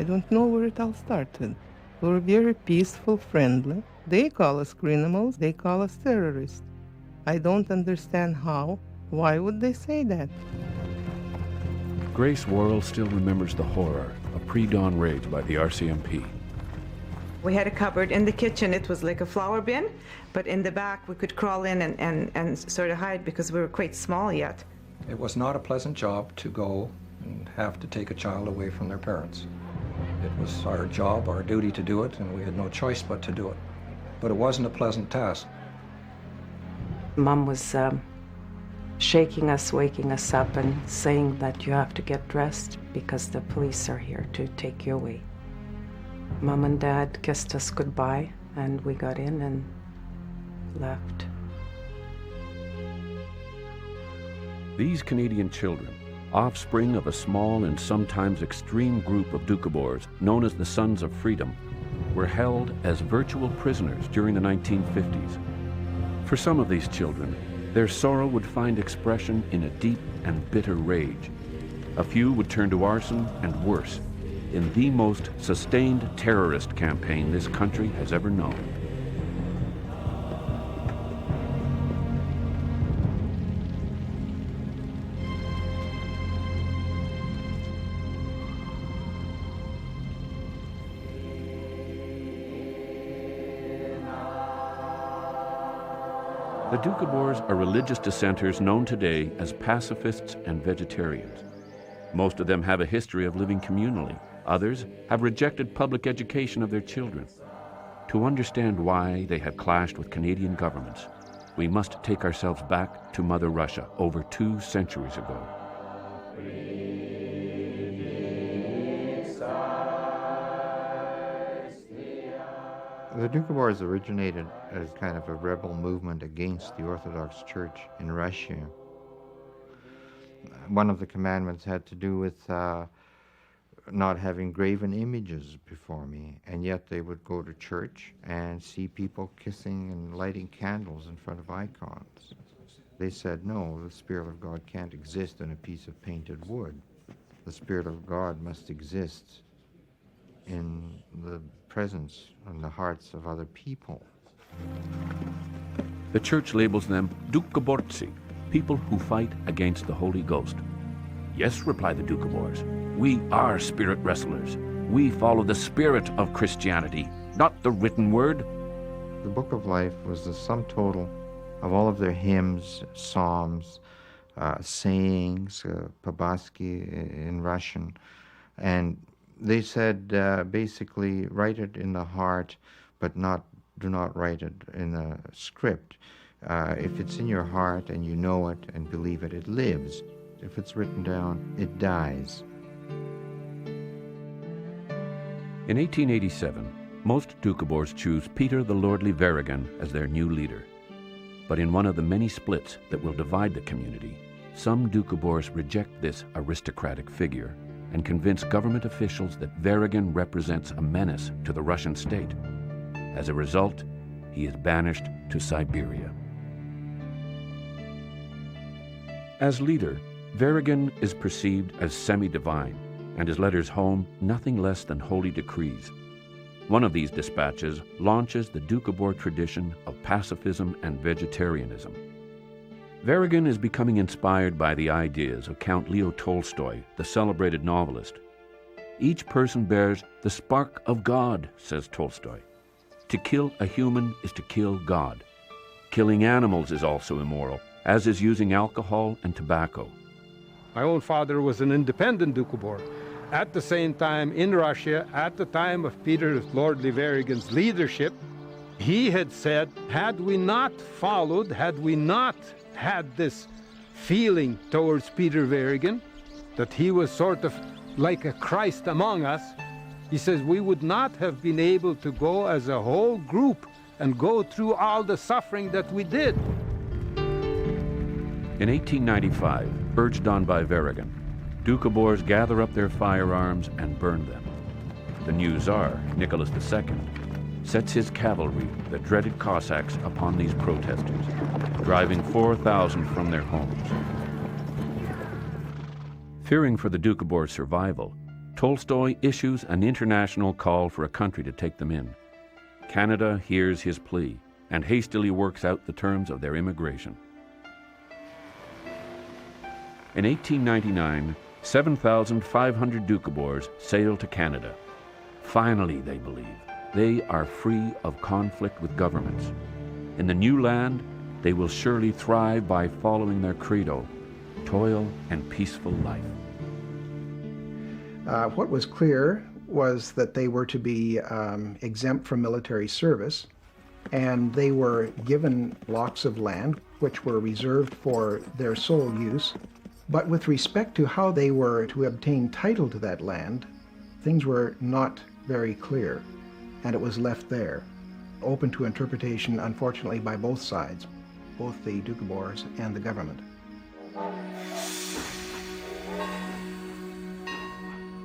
don't know where it all started. We're very peaceful, friendly. They call us criminals, they call us terrorists. I don't understand how. Why would they say that? Grace Worrell still remembers the horror of pre-dawn raids by the RCMP. We had a cupboard in the kitchen. It was like a flour bin, but in the back we could crawl in and sort of hide because we were quite small yet. It was not a pleasant job to go and have to take a child away from their parents. It was our job, our duty to do it, and we had no choice but to do it. But it wasn't a pleasant task. Mom was shaking us, waking us up, and saying that you have to get dressed because the police are here to take you away. Mom and Dad kissed us goodbye, and we got in and left. These Canadian children, offspring of a small and sometimes extreme group of Doukhobors known as the Sons of Freedom, were held as virtual prisoners during the 1950s. For some of these children, their sorrow would find expression in a deep and bitter rage. A few would turn to arson and worse, in the most sustained terrorist campaign this country has ever known. The Doukhobors are religious dissenters known today as pacifists and vegetarians. Most of them have a history of living communally. Others have rejected public education of their children. To understand why they have clashed with Canadian governments, we must take ourselves back to Mother Russia over 2 centuries ago. The Doukhobors originated as kind of a rebel movement against the Orthodox Church in Russia. One of the commandments had to do with not having graven images before me, and yet they would go to church and see people kissing and lighting candles in front of icons. They said, no, the Spirit of God can't exist in a piece of painted wood. The Spirit of God must exist in the presence and the hearts of other people. The church labels them Doukhobortsi, people who fight against the Holy Ghost. Yes, reply the Doukhobors, we are spirit wrestlers. We follow the spirit of Christianity, not the written word. The Book of Life was the sum total of all of their hymns, psalms, sayings, pabaski in Russian, and they said basically write it in the heart, but do not write it in a script. If it's in your heart and you know it and believe it, it lives. If it's written down, it dies. In 1887, most Doukhobors choose Peter the Lordly Verrigan as their new leader. But in one of the many splits that will divide the community, some Doukhobors reject this aristocratic figure and convince government officials that Verrigan represents a menace to the Russian state. As a result, he is banished to Siberia. As leader, Verrigan is perceived as semi-divine, and his letters home nothing less than holy decrees. One of these dispatches launches the Doukhobor tradition of pacifism and vegetarianism. Verrigan is becoming inspired by the ideas of Count Leo Tolstoy, the celebrated novelist. Each person bears the spark of God, says Tolstoy. To kill a human is to kill God. Killing animals is also immoral, as is using alcohol and tobacco. My own father was an independent Doukhobor. At the same time, in Russia, at the time of Peter Lordly Verrigan's leadership, he had said, had we not followed, had we not had this feeling towards Peter Verrigan, that he was sort of like a Christ among us, he says we would not have been able to go as a whole group and go through all the suffering that we did. In 1895, urged on by Verrigan, Doukhobors gather up their firearms and burn them. The new Tsar, Nicholas II, sets his cavalry, the dreaded Cossacks, upon these protesters, driving 4,000 from their homes. Fearing for the Doukhobors' survival, Tolstoy issues an international call for a country to take them in. Canada hears his plea and hastily works out the terms of their immigration. In 1899, 7,500 Doukhobors sailed to Canada. Finally, they believe, they are free of conflict with governments. In the new land, they will surely thrive by following their credo, toil and peaceful life. What was clear was that they were to be exempt from military service, and they were given blocks of land which were reserved for their sole use. But with respect to how they were to obtain title to that land, things were not very clear, and it was left there, open to interpretation, unfortunately, by both sides, both the Doukhobors and the government.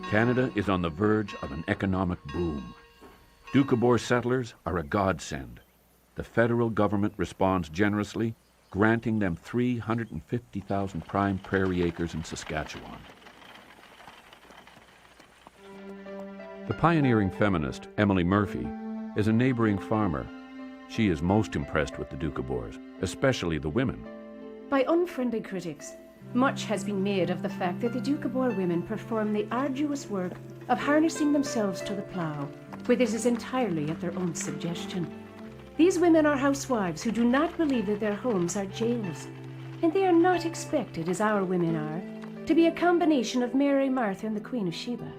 Canada is on the verge of an economic boom. Doukhobor settlers are a godsend. The federal government responds generously, granting them 350,000 prime prairie acres in Saskatchewan. The pioneering feminist Emily Murphy is a neighboring farmer. She is most impressed with the Doukhobors, especially the women. By unfriendly critics, much has been made of the fact that the Doukhobor women perform the arduous work of harnessing themselves to the plough, where this is entirely at their own suggestion. These women are housewives who do not believe that their homes are jails, and they are not expected, as our women are, to be a combination of Mary, Martha, and the Queen of Sheba.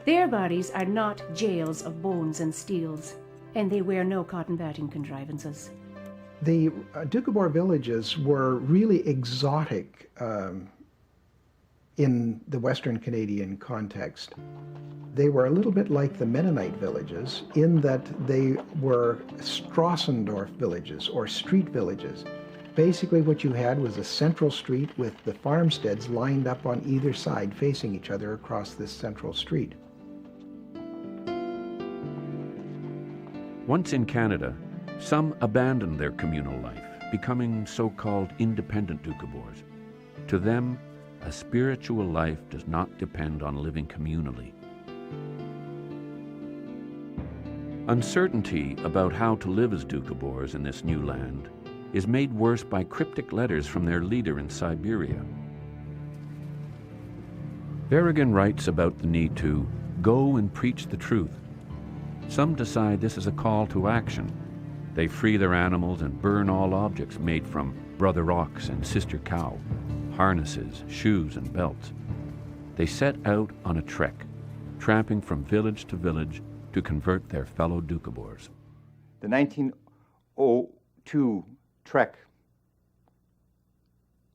Their bodies are not jails of bones and steels, and they wear no cotton batting contrivances. The Doukhobor villages were really exotic in the Western Canadian context. They were a little bit like the Mennonite villages in that they were Strassendorf villages or street villages. Basically what you had was a central street with the farmsteads lined up on either side facing each other across this central street. Once in Canada, some abandoned their communal life, becoming so-called independent Doukhobors. To them, a spiritual life does not depend on living communally. Uncertainty about how to live as Doukhobors in this new land is made worse by cryptic letters from their leader in Siberia. Verrigan writes about the need to go and preach the truth. Some decide this is a call to action. They free their animals and burn all objects made from brother ox and sister cow, harnesses, shoes, and belts. They set out on a trek, tramping from village to village to convert their fellow Doukhobors. The 1902 trek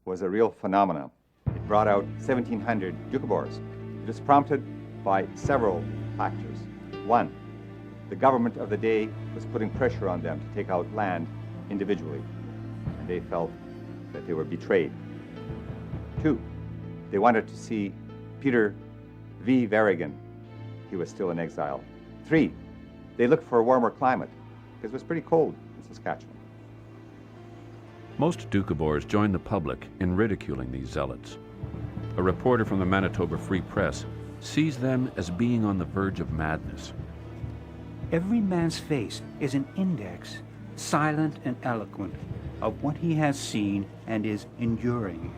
was a real phenomenon. It brought out 1,700 Doukhobors. It was prompted by several factors. One, the government of the day was putting pressure on them to take out land individually, and they felt that they were betrayed. Two, they wanted to see Peter V. Verrigan. He was still in exile. Three, they looked for a warmer climate, because it was pretty cold in Saskatchewan. Most Doukhobors joined the public in ridiculing these zealots. A reporter from the Manitoba Free Press sees them as being on the verge of madness. Every man's face is an index, silent and eloquent, of what he has seen and is enduring.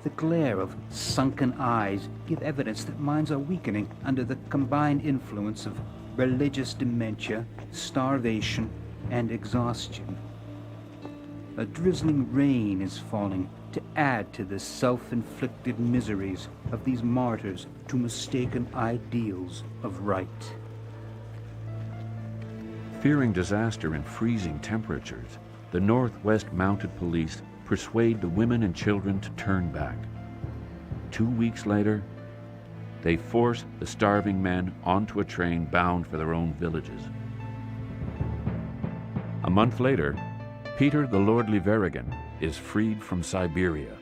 The glare of sunken eyes give evidence that minds are weakening under the combined influence of religious dementia, starvation, and exhaustion. A drizzling rain is falling to add to the self-inflicted miseries of these martyrs to mistaken ideals of right. Fearing disaster and freezing temperatures, the Northwest Mounted Police persuade the women and children to turn back. 2 weeks later, they force the starving men onto a train bound for their own villages. A month later, Peter the Lordly Verrigan is freed from Siberia.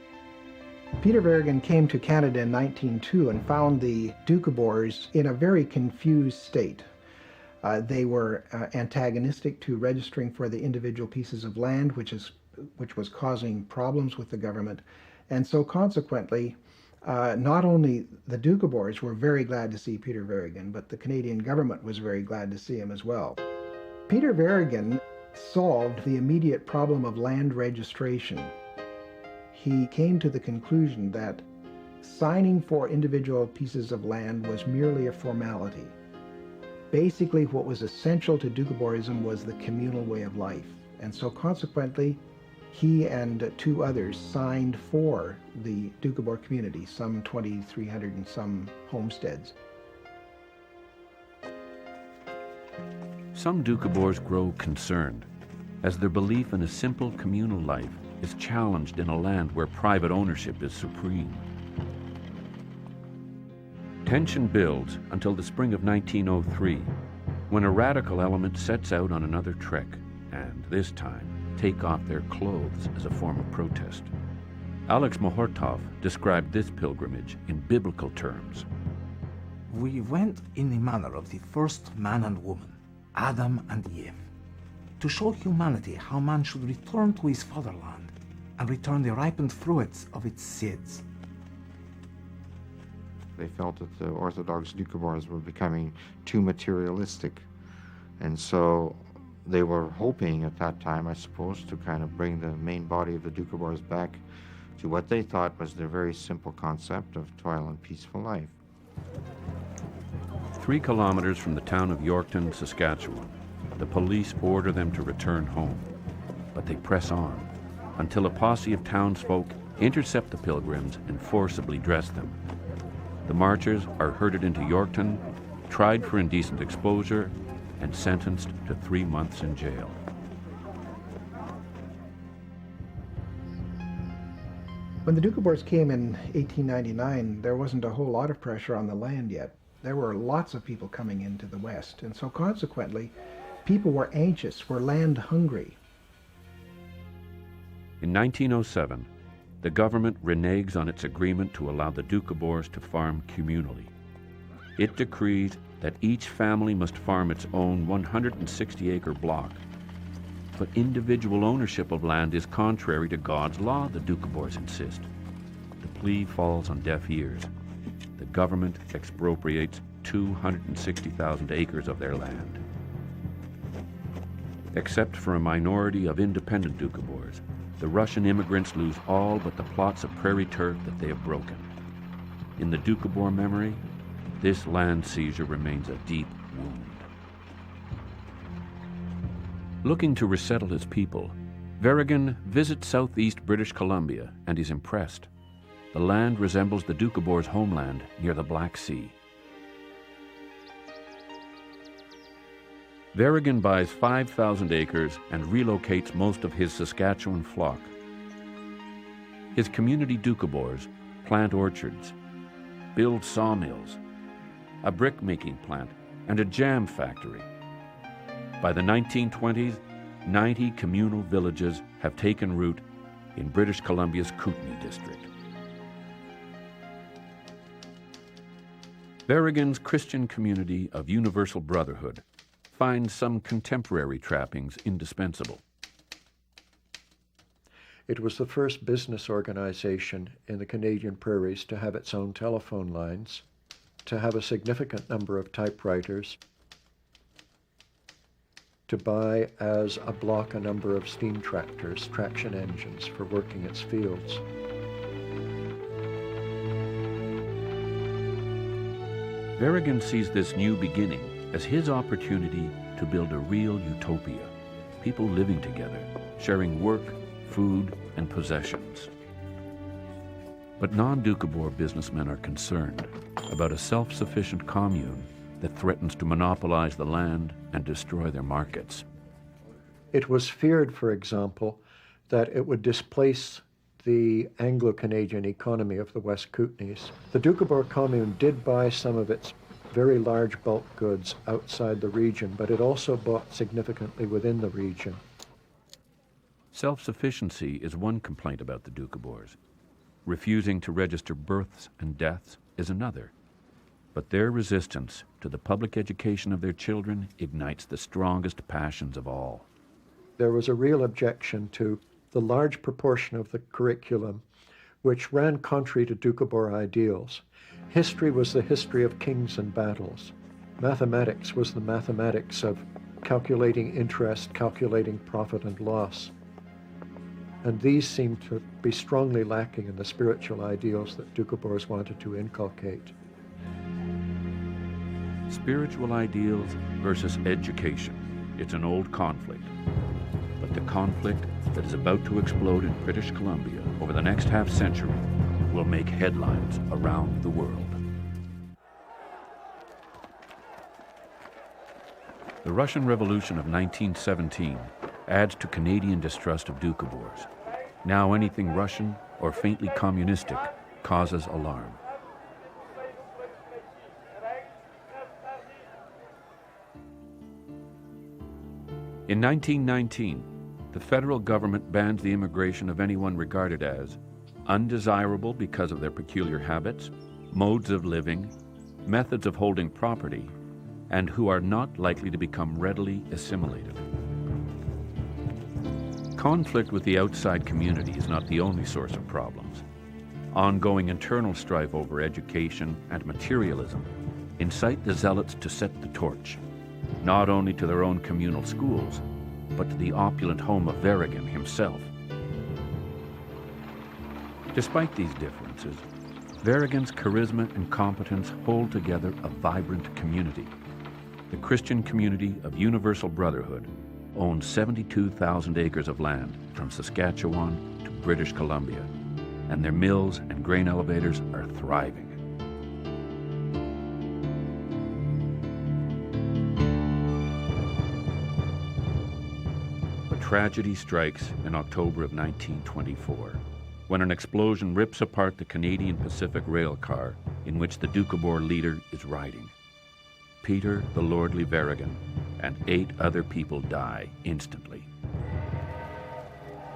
Peter Verrigan came to Canada in 1902 and found the Doukhobors in a very confused state. They were antagonistic to registering for the individual pieces of land, which was causing problems with the government. And so consequently, Not only the Doukhobors were very glad to see Peter Verrigan, but the Canadian government was very glad to see him as well. Peter Verrigan solved the immediate problem of land registration. He came to the conclusion that signing for individual pieces of land was merely a formality. Basically, what was essential to Doukhoborism was the communal way of life. And so consequently, he and two others signed for the Doukhobor community, some 2,300 and some homesteads. Some Doukhobors grow concerned as their belief in a simple communal life is challenged in a land where private ownership is supreme. Tension builds until the spring of 1903, when a radical element sets out on another trek, and this time take off their clothes as a form of protest. Alex Mohortov described this pilgrimage in biblical terms. We went in the manner of the first man and woman, Adam and Eve, to show humanity how man should return to his fatherland and return the ripened fruits of its seeds. They felt that the Orthodox Doukhobors were becoming too materialistic, and so they were hoping at that time, I suppose, to kind of bring the main body of the Doukhobors back to what they thought was their very simple concept of toil and peaceful life. 3 kilometers from the town of Yorkton, Saskatchewan, the police order them to return home, but they press on until a posse of townsfolk intercept the pilgrims and forcibly dress them. The marchers are herded into Yorkton, tried for indecent exposure, and sentenced to 3 months in jail. When the Doukhobors came in 1899, there wasn't a whole lot of pressure on the land yet. There were lots of people coming into the West, and so consequently, people were anxious, were land hungry. In 1907, the government reneges on its agreement to allow the Doukhobors to farm communally. It decrees that each family must farm its own 160-acre block. But individual ownership of land is contrary to God's law, the Doukhobors insist. The plea falls on deaf ears. The government expropriates 260,000 acres of their land. Except for a minority of independent Doukhobors, the Russian immigrants lose all but the plots of prairie turf that they have broken. In the Doukhobor memory, this land seizure remains a deep wound. Looking to resettle his people, Verrigan visits southeast British Columbia and is impressed. The land resembles the Doukhobors' homeland near the Black Sea. Verrigan buys 5,000 acres and relocates most of his Saskatchewan flock. His community Doukhobors plant orchards, build sawmills, a brick-making plant, and a jam factory. By the 1920s, 90 communal villages have taken root in British Columbia's Kootenay district. Verrigan's Christian community of universal brotherhood finds some contemporary trappings indispensable. It was the first business organization in the Canadian prairies to have its own telephone lines, to have a significant number of typewriters, to buy as a block a number of steam tractors, traction engines for working its fields. Verrigan sees this new beginning as his opportunity to build a real utopia, people living together, sharing work, food, and possessions. But non-Doukhobor businessmen are concerned about a self-sufficient commune that threatens to monopolize the land and destroy their markets. It was feared, for example, that it would displace the Anglo-Canadian economy of the West Kootenays. The Doukhobor commune did buy some of its very large bulk goods outside the region, but it also bought significantly within the region. Self-sufficiency is one complaint about the Doukhobors. Refusing to register births and deaths is another. But their resistance to the public education of their children ignites the strongest passions of all. There was a real objection to the large proportion of the curriculum which ran contrary to Doukhobor ideals. History was the history of kings and battles. Mathematics was the mathematics of calculating interest, calculating profit and loss. And these seemed to be strongly lacking in the spiritual ideals that Doukhobors wanted to inculcate. Spiritual ideals versus education. It's an old conflict. But the conflict that is about to explode in British Columbia over the next half-century will make headlines around the world. The Russian Revolution of 1917 adds to Canadian distrust of Doukhobors. Now anything Russian or faintly communistic causes alarm. In 1919, the federal government bans the immigration of anyone regarded as undesirable because of their peculiar habits, modes of living, methods of holding property, and who are not likely to become readily assimilated. Conflict with the outside community is not the only source of problems. Ongoing internal strife over education and materialism incite the zealots to set the torch, not only to their own communal schools, but to the opulent home of Verrigan himself. Despite these differences, Verrigan's charisma and competence hold together a vibrant community. The Christian community of Universal Brotherhood owns 72,000 acres of land from Saskatchewan to British Columbia, and their mills and grain elevators are thriving. But tragedy strikes in October of 1924, when an explosion rips apart the Canadian Pacific rail car in which the Doukhobor leader is riding. Peter the Lordly Verrigan and 8 other people die instantly.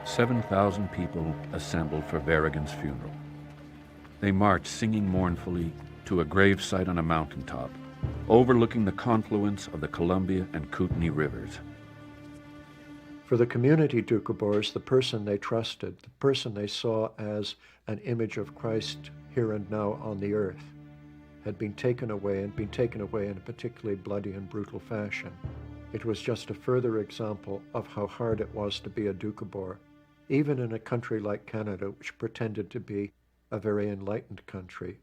7,000 people assembled for Verrigan's funeral. They marched singing mournfully to a gravesite on a mountaintop, overlooking the confluence of the Columbia and Kootenay rivers. For the community Doukhobors, the person they trusted, the person they saw as an image of Christ here and now on the earth, had been taken away, and been taken away in a particularly bloody and brutal fashion. It was just a further example of how hard it was to be a Doukhobor, even in a country like Canada, which pretended to be a very enlightened country.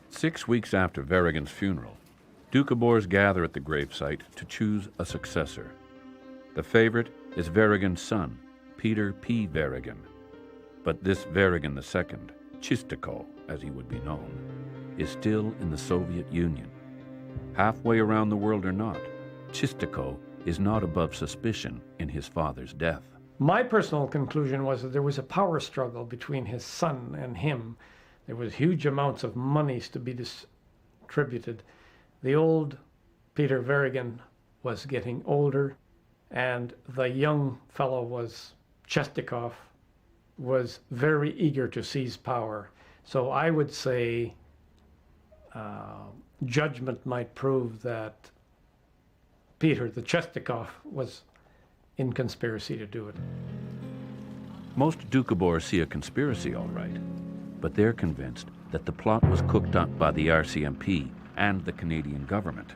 6 weeks after Verrigan's funeral, Doukhobors gather at the gravesite to choose a successor. The favorite is Verrigan's son, Peter P. Verrigan. But this Verrigan II, Chistako, as he would be known, is still in the Soviet Union. Halfway around the world or not, Chistako is not above suspicion in his father's death. My personal conclusion was that there was a power struggle between his son and him. There was huge amounts of monies to be distributed. The old Peter Verrigan was getting older, and the young fellow was Chestikov, was very eager to seize power. So I would say judgment might prove that Peter, the Chestikov, was in conspiracy to do it. Most Doukhobors see a conspiracy all right, but they're convinced that the plot was cooked up by the RCMP and the Canadian government.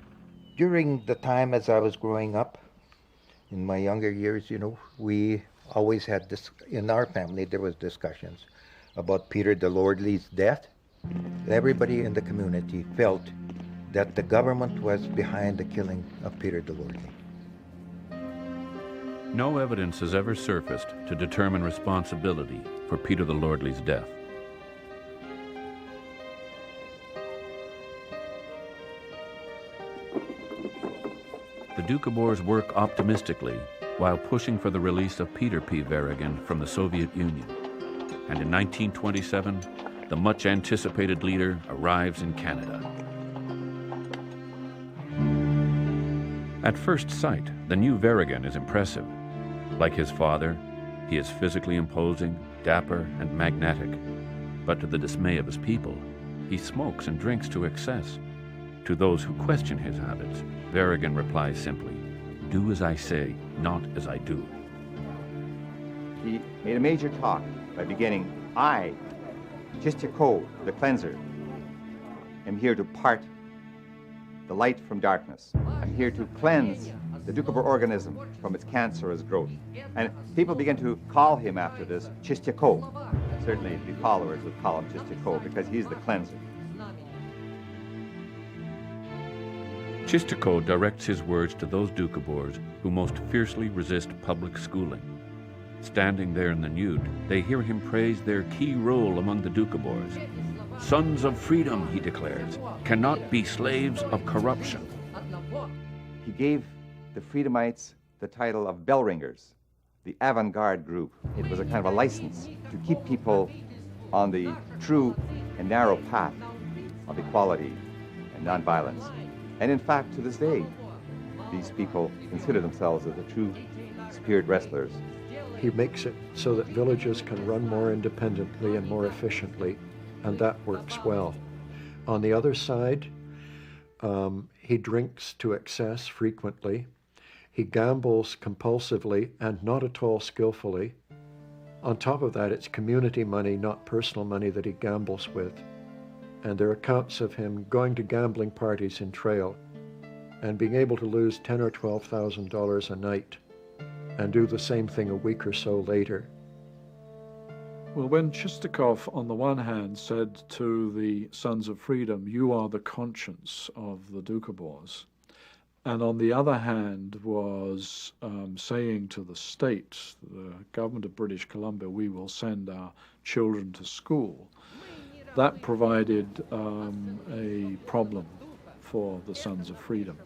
During the time as I was growing up, in my younger years, we always had this, in our family, there was discussions about Peter the Lordly's death. Everybody in the community felt that the government was behind the killing of Peter the Lordly. No evidence has ever surfaced to determine responsibility for Peter the Lordly's death. The Doukhobors work optimistically while pushing for the release of Peter P. Verrigan from the Soviet Union. And in 1927, the much-anticipated leader arrives in Canada. At first sight, the new Verrigan is impressive. Like his father, he is physically imposing, dapper, and magnetic. But to the dismay of his people, he smokes and drinks to excess. To those who question his habits, Verrigan replies simply, "Do as I say, not as I do." he made a major talk by beginning, I, Chistiko, the cleanser, am here to part the light from darkness. I'm here to cleanse the Doukhobor organism from its cancerous growth. And people begin to call him after this Chistiko. Certainly the followers would call him Chistiko because he's the cleanser. Chistiko directs his words to those Doukhobors who most fiercely resist public schooling. Standing there in the nude, they hear him praise their key role among the Doukhobors. Sons of freedom, he declares, cannot be slaves of corruption. He gave the Freedomites the title of bell ringers, the avant-garde group. It was a kind of a license to keep people on the true and narrow path of equality and nonviolence. And in fact, to this day, these people consider themselves as the true spirit wrestlers. He makes it so that villages can run more independently and more efficiently, and that works well. On the other side, he drinks to excess frequently. He gambles compulsively and not at all skillfully. On top of that, it's community money, not personal money, that he gambles with. And there are accounts of him going to gambling parties in Trail and being able to lose $10,000 or $12,000 a night and do the same thing a week or so later. Well, when Chistikov, on the one hand, said to the Sons of Freedom, you are the conscience of the Doukhobors, and on the other hand was saying to the state, the government of British Columbia, we will send our children to school, that provided a problem for the Sons of Freedom.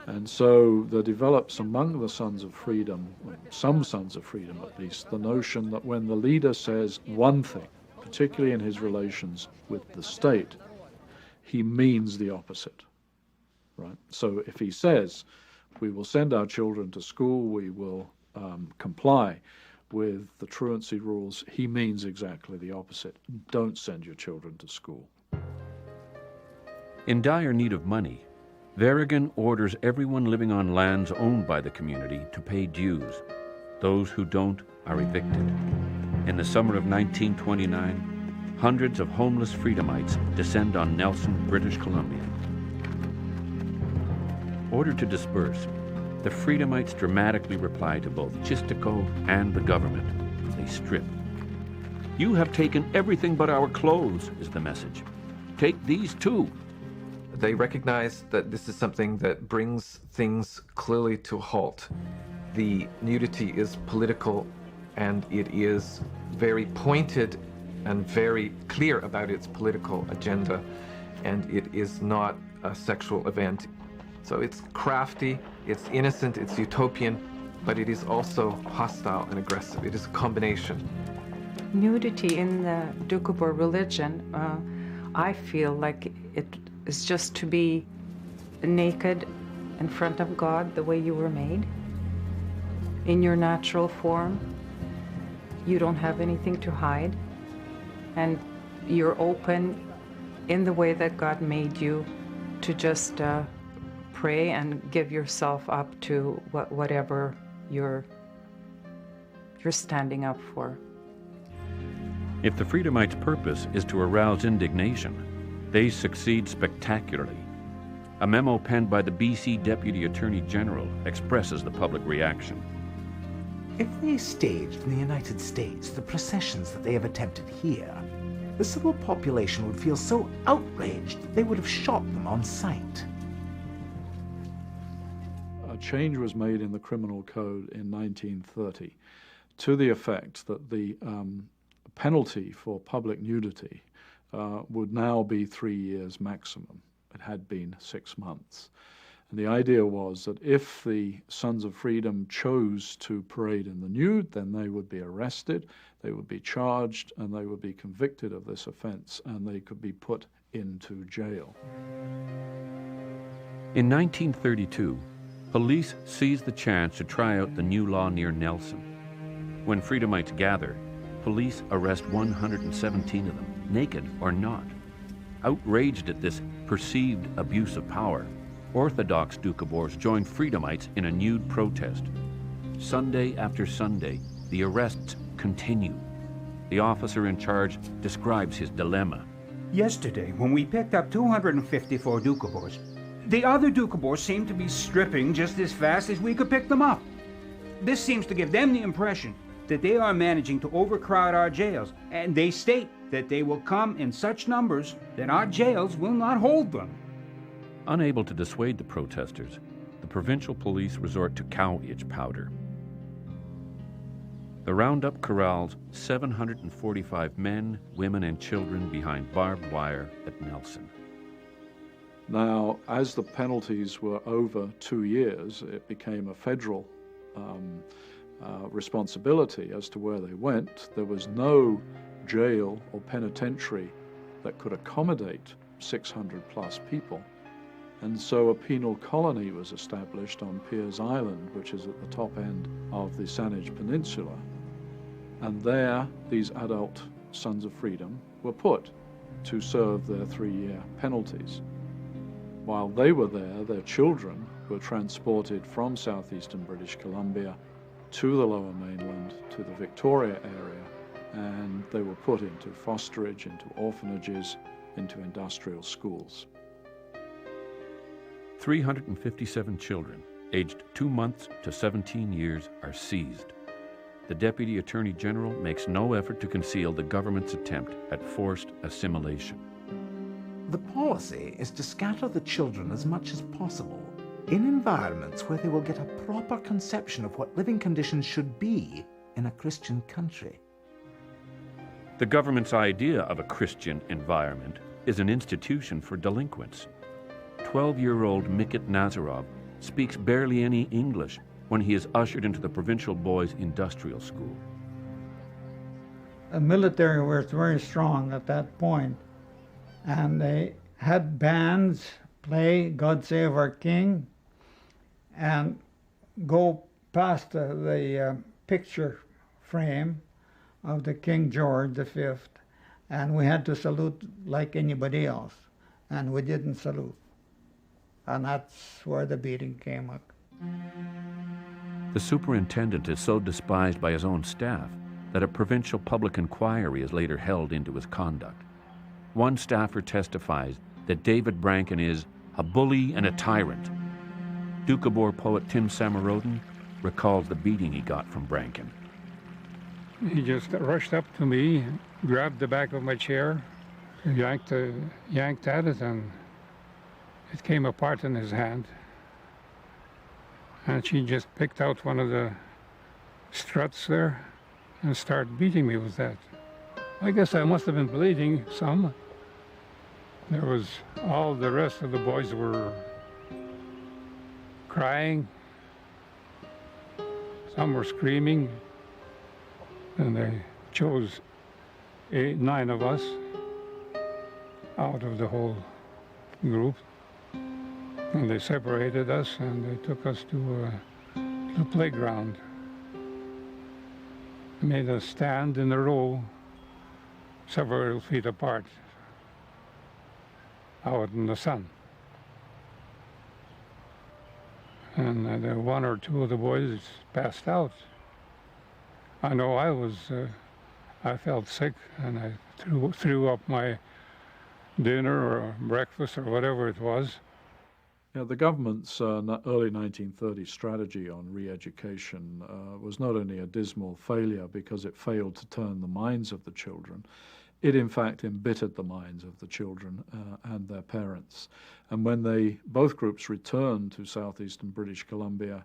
And so there develops among the Sons of Freedom, some Sons of Freedom at least, the notion that when the leader says one thing, particularly in his relations with the state, he means the opposite, right? So if he says, we will send our children to school, we will comply with the truancy rules, he means exactly the opposite. Don't send your children to school. In dire need of money, Verrigan orders everyone living on lands owned by the community to pay dues. Those who don't are evicted. In the summer of 1929, hundreds of homeless Freedomites descend on Nelson, British Columbia. Ordered to disperse, the Freedomites dramatically reply to both Chistiko and the government. They strip. You have taken everything but our clothes, is the message. Take these too. They recognize that this is something that brings things clearly to a halt. The nudity is political, and it is very pointed and very clear about its political agenda, and it is not a sexual event. So it's crafty, it's innocent, it's utopian, but it is also hostile and aggressive. It is a combination. Nudity in the Doukhobor religion, I feel like it is just to be naked in front of God the way you were made, in your natural form. You don't have anything to hide, and you're open in the way that God made you to just pray and give yourself up to whatever you're standing up for. If the Freedomites' purpose is to arouse indignation, they succeed spectacularly. A memo penned by the BC Deputy Attorney General expresses the public reaction. If they staged in the United States the processions that they have attempted here, the civil population would feel so outraged that they would have shot them on sight. A change was made in the criminal code in 1930 to the effect that the penalty for public nudity would now be 3 years maximum. It had been 6 months. And the idea was that if the Sons of Freedom chose to parade in the nude, then they would be arrested, they would be charged, and they would be convicted of this offense, and they could be put into jail. In 1932, police seized the chance to try out the new law near Nelson. When Freedomites gather, police arrest 117 of them, naked or not. Outraged at this perceived abuse of power, Orthodox Doukhobors joined Freedomites in a nude protest. Sunday after Sunday, The arrests continue. The officer in charge describes his dilemma. Yesterday, when we picked up 254 Doukhobors, the other Doukhobors seemed to be stripping just as fast as we could pick them up. This seems to give them the impression that they are managing to overcrowd our jails, and they state that they will come in such numbers that our jails will not hold them. Unable to dissuade the protesters, the provincial police resort to cow itch powder. The roundup corrals 745 men, women, and children behind barbed wire at Nelson. Now, as the penalties were over 2 years, it became a federal responsibility as to where they went. There was no jail or penitentiary that could accommodate 600 plus people. And so a penal colony was established on Piers Island, which is at the top end of the Saanich Peninsula. And there, these adult Sons of Freedom were put to serve their 3-year penalties. While they were there, their children were transported from southeastern British Columbia to the lower mainland, to the Victoria area, and they were put into fosterage, into orphanages, into industrial schools. 357 children, aged 2 months to 17 years, are seized. The Deputy Attorney General makes no effort to conceal the government's attempt at forced assimilation. The policy is to scatter the children as much as possible in environments where they will get a proper conception of what living conditions should be in a Christian country. The government's idea of a Christian environment is an institution for delinquents. 12-year-old Mikit Nazarov speaks barely any English when he is ushered into the provincial boys' industrial school. The military was very strong at that point, and they had bands play God Save Our King and go past the picture frame of the King George V, and we had to salute like anybody else, and we didn't salute. And that's where the beating came up. The superintendent is so despised by his own staff that a provincial public inquiry is later held into his conduct. One staffer testifies that David Branken is a bully and a tyrant. Doukhobor poet Tim Samarodin recalls the beating he got from Branken. He just rushed up to me, grabbed the back of my chair, yanked at it, and it came apart in his hand. And she just picked out one of the struts there and started beating me with that. I guess I must have been bleeding some. There was, all the rest of the boys were crying. Some were screaming. And they chose 9 of us out of the whole group. And they separated us and they took us to the playground. They made us stand in a row several feet apart out in the sun. And one or two of the boys passed out. I know I felt sick, and I threw up my dinner or breakfast or whatever it was. Yeah, the government's early 1930s strategy on re-education was not only a dismal failure because it failed to turn the minds of the children, it in fact embittered the minds of the children and their parents. And when both groups returned to southeastern British Columbia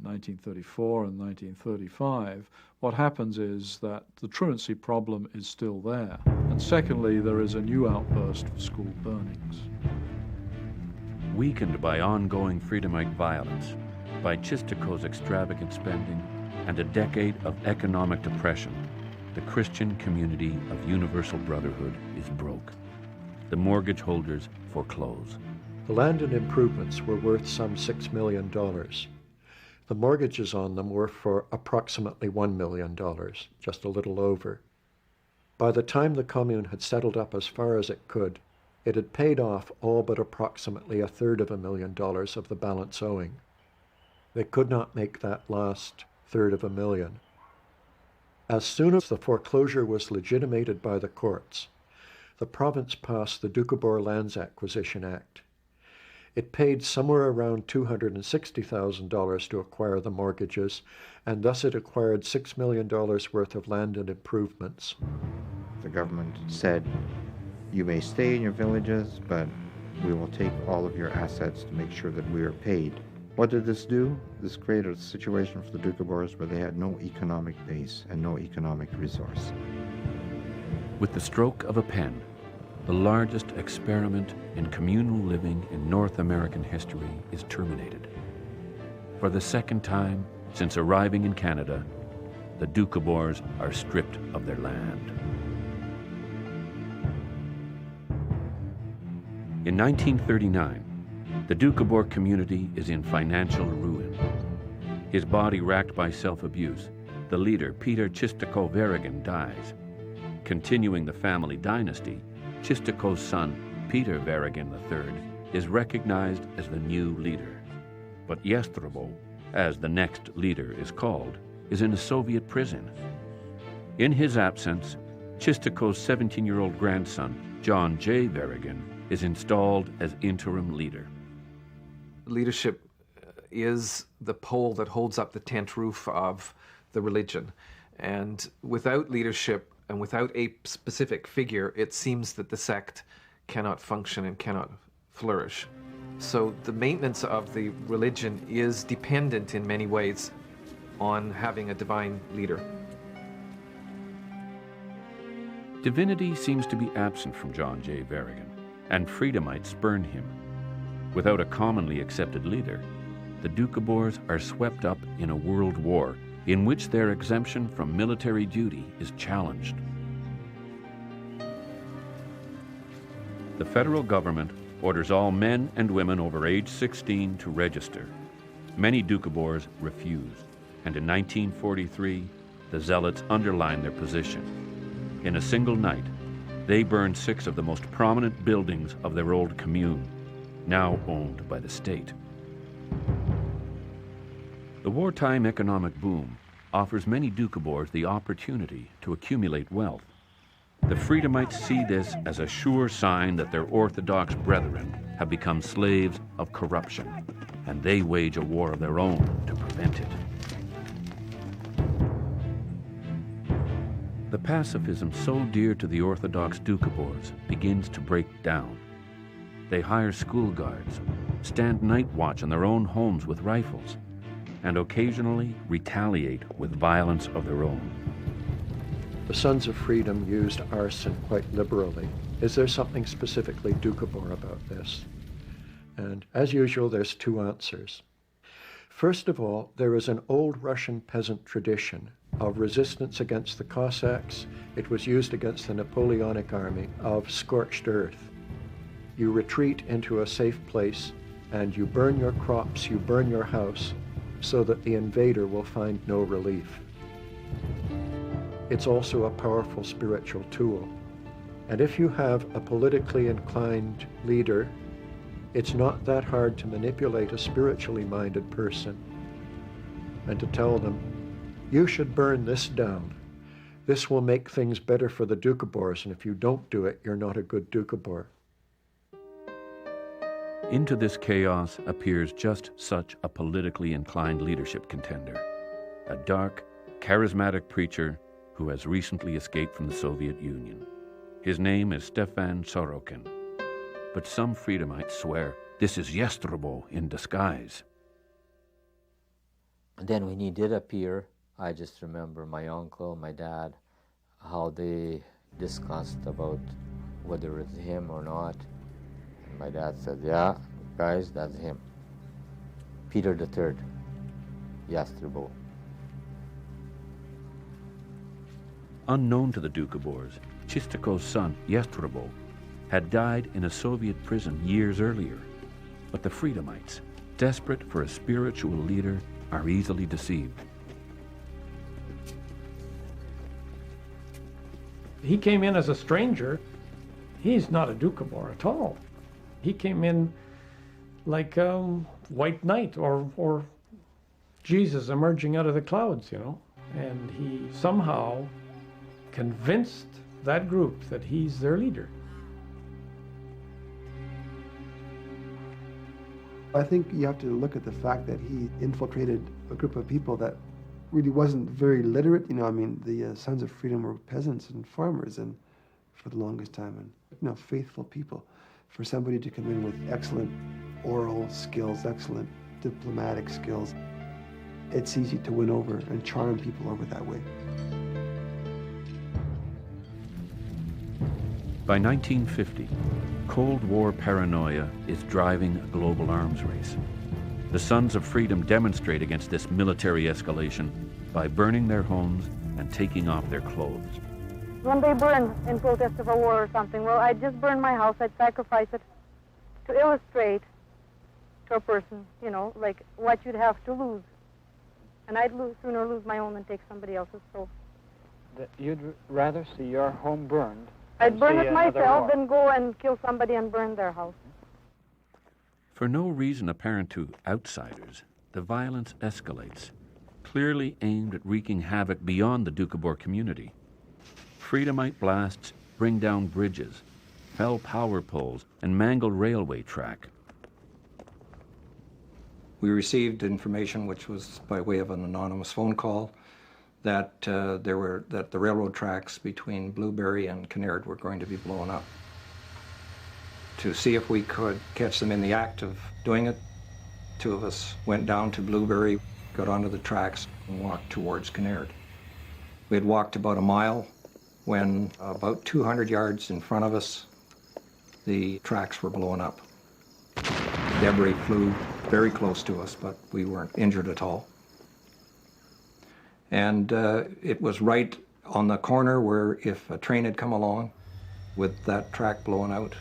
in 1934 and 1935, what happens is that the truancy problem is still there. And secondly, there is a new outburst of school burnings. Weakened by ongoing Freedomite violence, by Chistico's extravagant spending, and a decade of economic depression, the Christian community of Universal Brotherhood is broke. The mortgage holders foreclose. The land and improvements were worth some $6 million. The mortgages on them were for approximately $1 million, just a little over. By the time the commune had settled up as far as it could, it had paid off all but approximately $333,000 of the balance owing. They could not make that last $333,000. As soon as the foreclosure was legitimated by the courts, the province passed the Doukhobor Lands Acquisition Act. It paid somewhere around $260,000 to acquire the mortgages, and thus it acquired $6 million worth of land and improvements. The government said, you may stay in your villages, but we will take all of your assets to make sure that we are paid. What did this do? This created a situation for the Doukhobors where they had no economic base and no economic resource. With the stroke of a pen, the largest experiment in communal living in North American history is terminated. For the second time since arriving in Canada, the Doukhobors are stripped of their land. In 1939, the Doukhobor community is in financial ruin. His body racked by self-abuse, the leader, Peter Chistako-Verrigan, dies. Continuing the family dynasty, Chistako's son, Peter Verrigan III, is recognized as the new leader. But Jestrobo, as the next leader is called, is in a Soviet prison. In his absence, Chistako's 17-year-old grandson, John J. Verrigan, is installed as interim leader. Leadership is the pole that holds up the tent roof of the religion. And without leadership and without a specific figure, it seems that the sect cannot function and cannot flourish. So the maintenance of the religion is dependent in many ways on having a divine leader. Divinity seems to be absent from John J. Verrigan, and Freedomites spurn him. Without a commonly accepted leader, the Doukhobors are swept up in a world war in which their exemption from military duty is challenged. The federal government orders all men and women over age 16 to register. Many Doukhobors refuse, and in 1943, the Zealots underline their position. In a single night, they burn 6 of the most prominent buildings of their old commune, now owned by the state. The wartime economic boom offers many Doukhobors the opportunity to accumulate wealth. The Freedomites see this as a sure sign that their Orthodox brethren have become slaves of corruption, and they wage a war of their own to prevent it. The pacifism so dear to the Orthodox Doukhobors begins to break down. They hire school guards, stand night watch in their own homes with rifles, and occasionally retaliate with violence of their own. The Sons of Freedom used arson quite liberally. Is there something specifically Doukhobor about this? And as usual, there's 2 answers. First of all, there is an old Russian peasant tradition of resistance against the Cossacks. It was used against the Napoleonic army of scorched earth. You retreat into a safe place and you burn your crops, you burn your house, so that the invader will find no relief. It's also a powerful spiritual tool. And if you have a politically inclined leader, it's not that hard to manipulate a spiritually minded person and to tell them, you should burn this down. This will make things better for the Doukhobors, and if you don't do it, you're not a good Doukhobor. Into this chaos appears just such a politically inclined leadership contender, a dark, charismatic preacher who has recently escaped from the Soviet Union. His name is Stefan Sorokin, but some Freedomites swear this is Jestrobo in disguise. And then when he did appear, I just remember my uncle, my dad, how they discussed about whether it's him or not. And my dad said, yeah, guys, that's him. Peter III, Jestrobo. Unknown to the Doukhobors, Chistako's son, Jestrobo, had died in a Soviet prison years earlier. But the Freedomites, desperate for a spiritual leader, are easily deceived. He came in as a stranger. He's not a Doukhobor at all. He came in like White Knight or Jesus emerging out of the clouds, you know. And he somehow convinced that group that he's their leader. I think you have to look at the fact that he infiltrated a group of people that really wasn't very literate. You know, I mean, the Sons of Freedom were peasants and farmers, and for the longest time, and faithful people. For somebody to come in with excellent oral skills, excellent diplomatic skills, it's easy to win over and charm people over that way. By 1950, Cold War paranoia is driving a global arms race. The Sons of Freedom demonstrate against this military escalation by burning their homes and taking off their clothes. When they burn in protest of a war or something, well, I'd just burn my house, I'd sacrifice it to illustrate to a person, like what you'd have to lose. And I'd sooner lose my own than take somebody else's soul. You'd rather see your home burned? I'd burn it myself than go and kill somebody and burn their house. For no reason apparent to outsiders, the violence escalates, clearly aimed at wreaking havoc beyond the Doukhobor community. Freedomite blasts bring down bridges, fell power poles, and mangled railway track. We received information, which was by way of an anonymous phone call, that the railroad tracks between Blueberry and Kinnaird were going to be blown up. To see if we could catch them in the act of doing it, two of us went down to Blueberry, got onto the tracks, and walked towards Kinnaird. We had walked about a mile when about 200 yards in front of us, the tracks were blown up. Debris flew very close to us, but we weren't injured at all. And it was right on the corner where if a train had come along with that track blown out,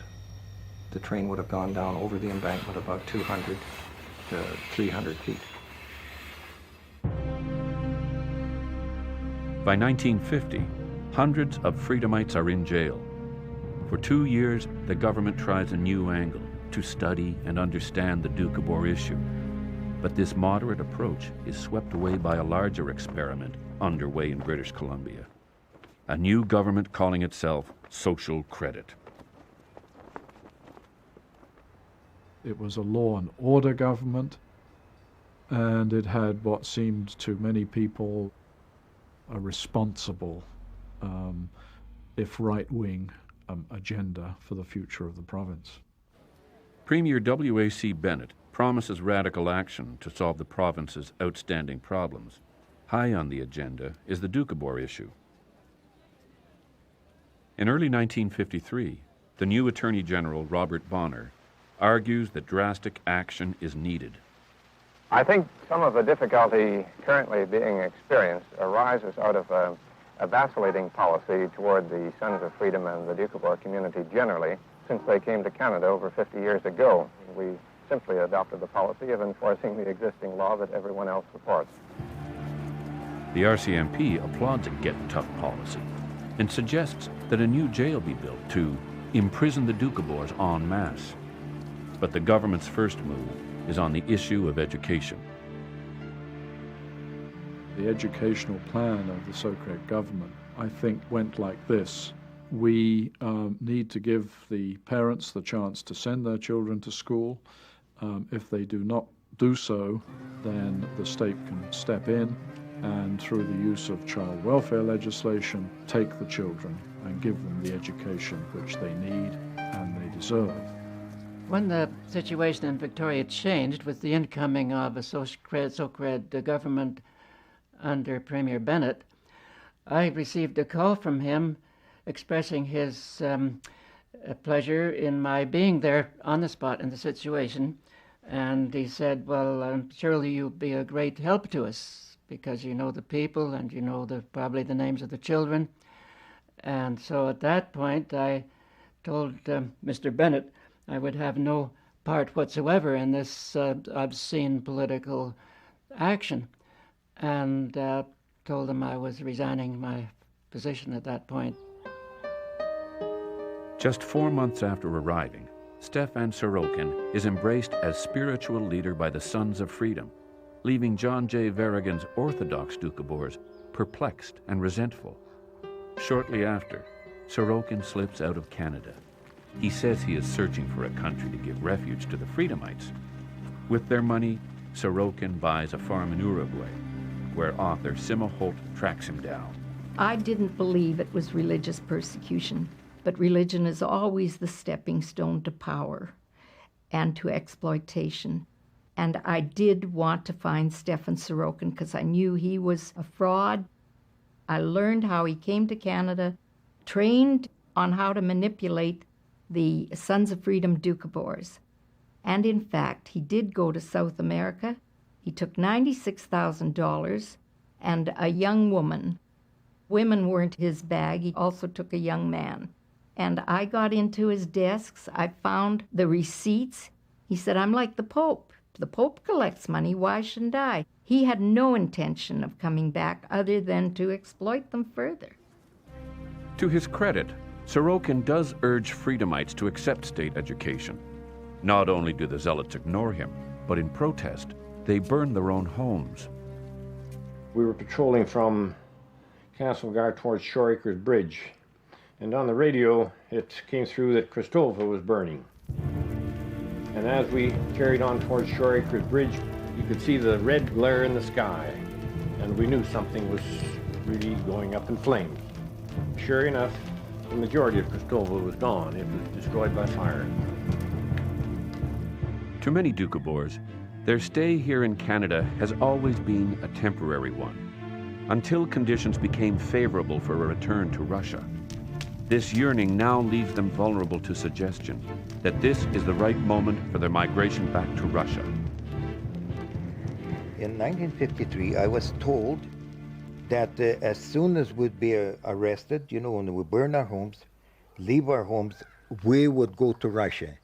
the train would have gone down over the embankment about 200 to 300 feet. By 1950, hundreds of Freedomites are in jail. For 2 years, the government tries a new angle to study and understand the Doukhobor issue. But this moderate approach is swept away by a larger experiment underway in British Columbia. A new government calling itself Social Credit. It was a law and order government, and it had what seemed to many people a responsible, if right-wing, agenda for the future of the province. Premier W.A.C. Bennett promises radical action to solve the province's outstanding problems. High on the agenda is the Doukhobor issue. In early 1953, the new Attorney General, Robert Bonner, argues that drastic action is needed. I think some of the difficulty currently being experienced arises out of a vacillating policy toward the Sons of Freedom and the Doukhobor community generally since they came to Canada over 50 years ago. We simply adopted the policy of enforcing the existing law that everyone else supports. The RCMP applauds a get-tough policy and suggests that a new jail be built to imprison the Doukhobors en masse. But the government's first move is on the issue of education. The educational plan of the Socret government, I think, went like this. We need to give the parents the chance to send their children to school. If they do not do so, then the state can step in and through the use of child welfare legislation, take the children and give them the education which they need and they deserve. When the situation in Victoria changed with the incoming of a Socret government under Premier Bennett, I received a call from him expressing his pleasure in my being there on the spot in the situation. And he said, well, surely you'll be a great help to us because you know the people and you know probably the names of the children. And so at that point, I told Mr. Bennett I would have no part whatsoever in this obscene political action, and told him I was resigning my position at that point. Just 4 months after arriving, Stefan Sorokin is embraced as spiritual leader by the Sons of Freedom, leaving John J. Verrigan's Orthodox Doukhobors perplexed and resentful. Shortly after, Sorokin slips out of Canada. He says he is searching for a country to give refuge to the Freedomites. With their money, Sorokin buys a farm in Uruguay, where author Sima Holt tracks him down. I didn't believe it was religious persecution, but religion is always the stepping stone to power and to exploitation. And I did want to find Stefan Sorokin because I knew he was a fraud. I learned how he came to Canada, trained on how to manipulate the Sons of Freedom Doukhobors. And in fact, he did go to South America. He took $96,000 and a young woman. Women weren't his bag. He also took a young man. And I got into his desks. I found the receipts. He said, I'm like the Pope. The Pope collects money. Why shouldn't I? He had no intention of coming back other than to exploit them further. To his credit, Sorokin does urge Freedomites to accept state education. Not only do the zealots ignore him, but in protest, they burn their own homes. We were patrolling from Castlegar towards Shoreacres Bridge, and on the radio it came through that Cristova was burning. And as we carried on towards Shoreacres Bridge, you could see the red glare in the sky, and we knew something was really going up in flames. Sure enough, the majority of Cristova was gone. It was destroyed by fire. To many Doukhobors, their stay here in Canada has always been a temporary one, until conditions became favorable for a return to Russia. This yearning now leaves them vulnerable to suggestion that this is the right moment for their migration back to Russia. In 1953, I was told that as soon as we'd be arrested, you know, when we burn our homes, leave our homes, we would go to Russia.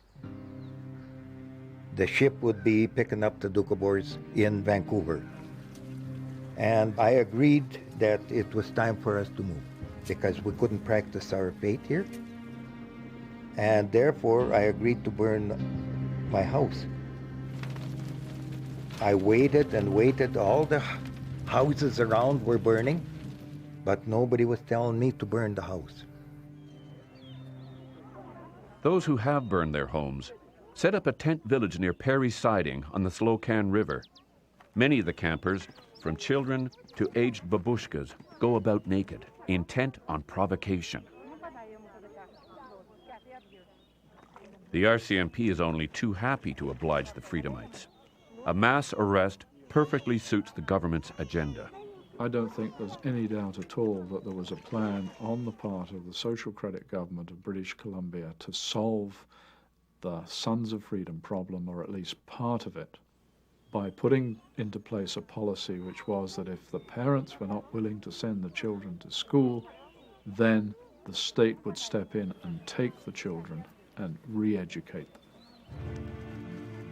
The ship would be picking up the Doukhobors in Vancouver. And I agreed that it was time for us to move because we couldn't practice our faith here. And therefore, I agreed to burn my house. I waited and waited. All the houses around were burning, but nobody was telling me to burn the house. Those who have burned their homes set up a tent village near Perry Siding on the Slocan River. Many of the campers, from children to aged babushkas, go about naked, intent on provocation. The RCMP is only too happy to oblige the Freedomites. A mass arrest perfectly suits the government's agenda. I don't think there's any doubt at all that there was a plan on the part of the Social Credit Government of British Columbia to solve the Sons of Freedom problem, or at least part of it, by putting into place a policy which was that if the parents were not willing to send the children to school, then the state would step in and take the children and re-educate them.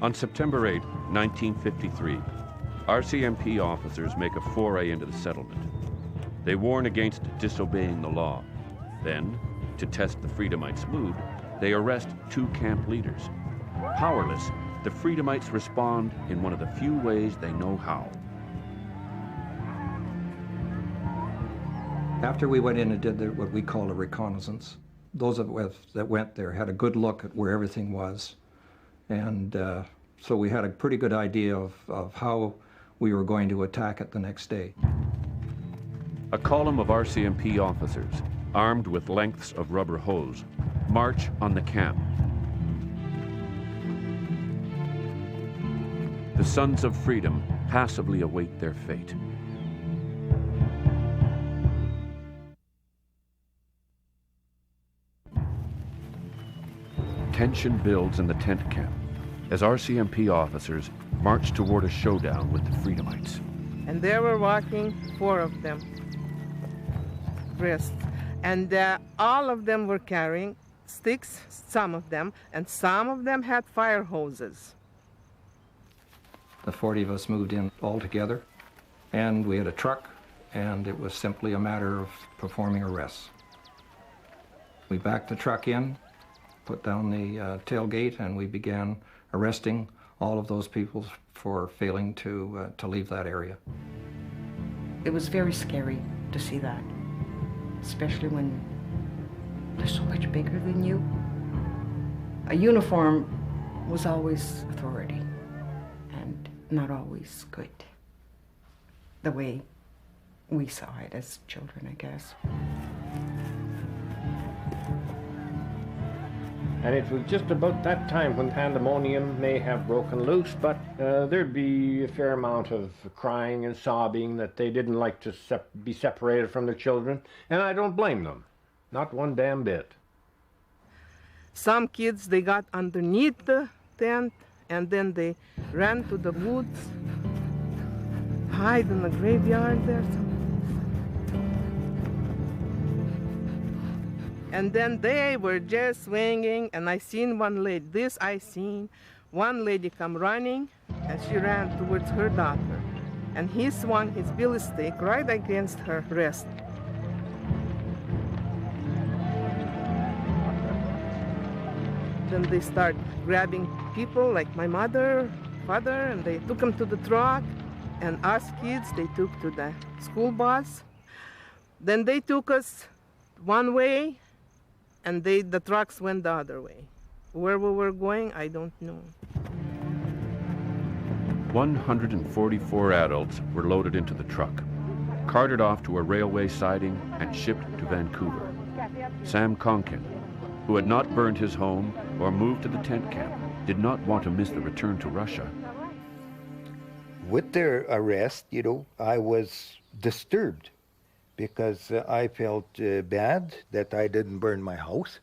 On September 8, 1953, RCMP officers make a foray into the settlement. They warn against disobeying the law. Then, to test the Freedomites' mood, they arrest 2 camp leaders. Powerless, the Freedomites respond in one of the few ways they know how. After we went in and did what we call a reconnaissance, those that went there had a good look at where everything was. And so we had a pretty good idea of how we were going to attack it the next day. A column of RCMP officers, armed with lengths of rubber hose, march on the camp. The Sons of Freedom passively await their fate. Tension builds in the tent camp as RCMP officers march toward a showdown with the Freedomites. And there were walking 4 of them, abreast, and all of them were carrying sticks, some of them, and some of them had fire hoses. The 40 of us moved in all together, and we had a truck, and it was simply a matter of performing arrests. We backed the truck in, put down the tailgate, and we began arresting all of those people for failing to leave that area. It was very scary to see that, especially when they're so much bigger than you. A uniform was always authority, and not always good, the way we saw it as children, I guess. And it was just about that time when pandemonium may have broken loose, but there'd be a fair amount of crying and sobbing that they didn't like to be separated from their children, and I don't blame them, not one damn bit. Some kids, they got underneath the tent, and then they ran to the woods, hide in the graveyard there. And then they were just swinging, and I seen one lady, one lady come running, and she ran towards her daughter, and he swung his billy stick right against her wrist. Then they start grabbing people like my mother, father, and they took them to the truck, and us kids, they took to the school bus. Then they took us one way, and the trucks went the other way. Where we were going, I don't know. 144 adults were loaded into the truck, carted off to a railway siding, and shipped to Vancouver. Sam Conkin, who had not burned his home or moved to the tent camp, did not want to miss the return to Russia. With their arrest, I was disturbed, because I felt bad that I didn't burn my house.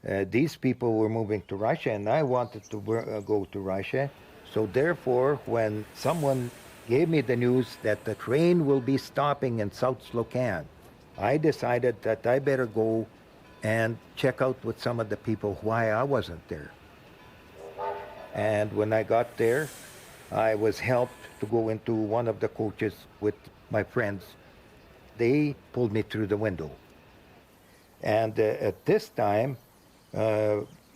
These people were moving to Russia, and I wanted to go to Russia. So therefore, when someone gave me the news that the train will be stopping in South Slocan, I decided that I better go and check out with some of the people why I wasn't there. And when I got there, I was helped to go into one of the coaches with my friends. They pulled me through the window. And at this time,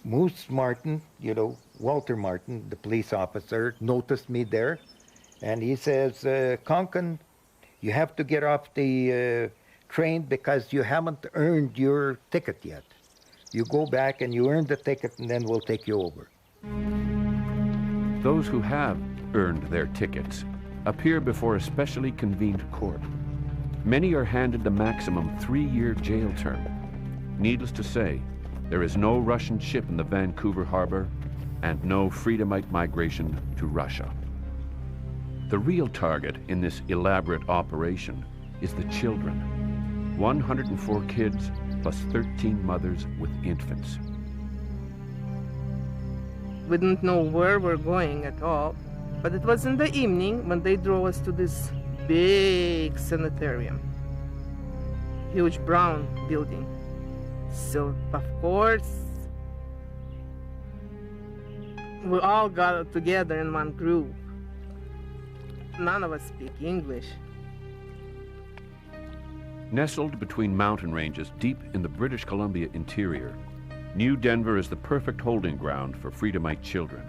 Moose Martin, Walter Martin, the police officer, noticed me there. And he says, Conkin, you have to get off the train because you haven't earned your ticket yet. You go back and you earn the ticket, and then we'll take you over. Those who have earned their tickets appear before a specially convened court. Many are handed the maximum 3-year jail term. Needless to say, there is no Russian ship in the Vancouver harbor and no Freedomite migration to Russia. The real target in this elaborate operation is the children. 104 kids plus 13 mothers with infants. We didn't know where we're going at all, but it was in the evening when they drove us to this big sanitarium, huge brown building. So, of course, we all got together in one group. None of us speak English. Nestled between mountain ranges deep in the British Columbia interior, New Denver is the perfect holding ground for Freedomite children.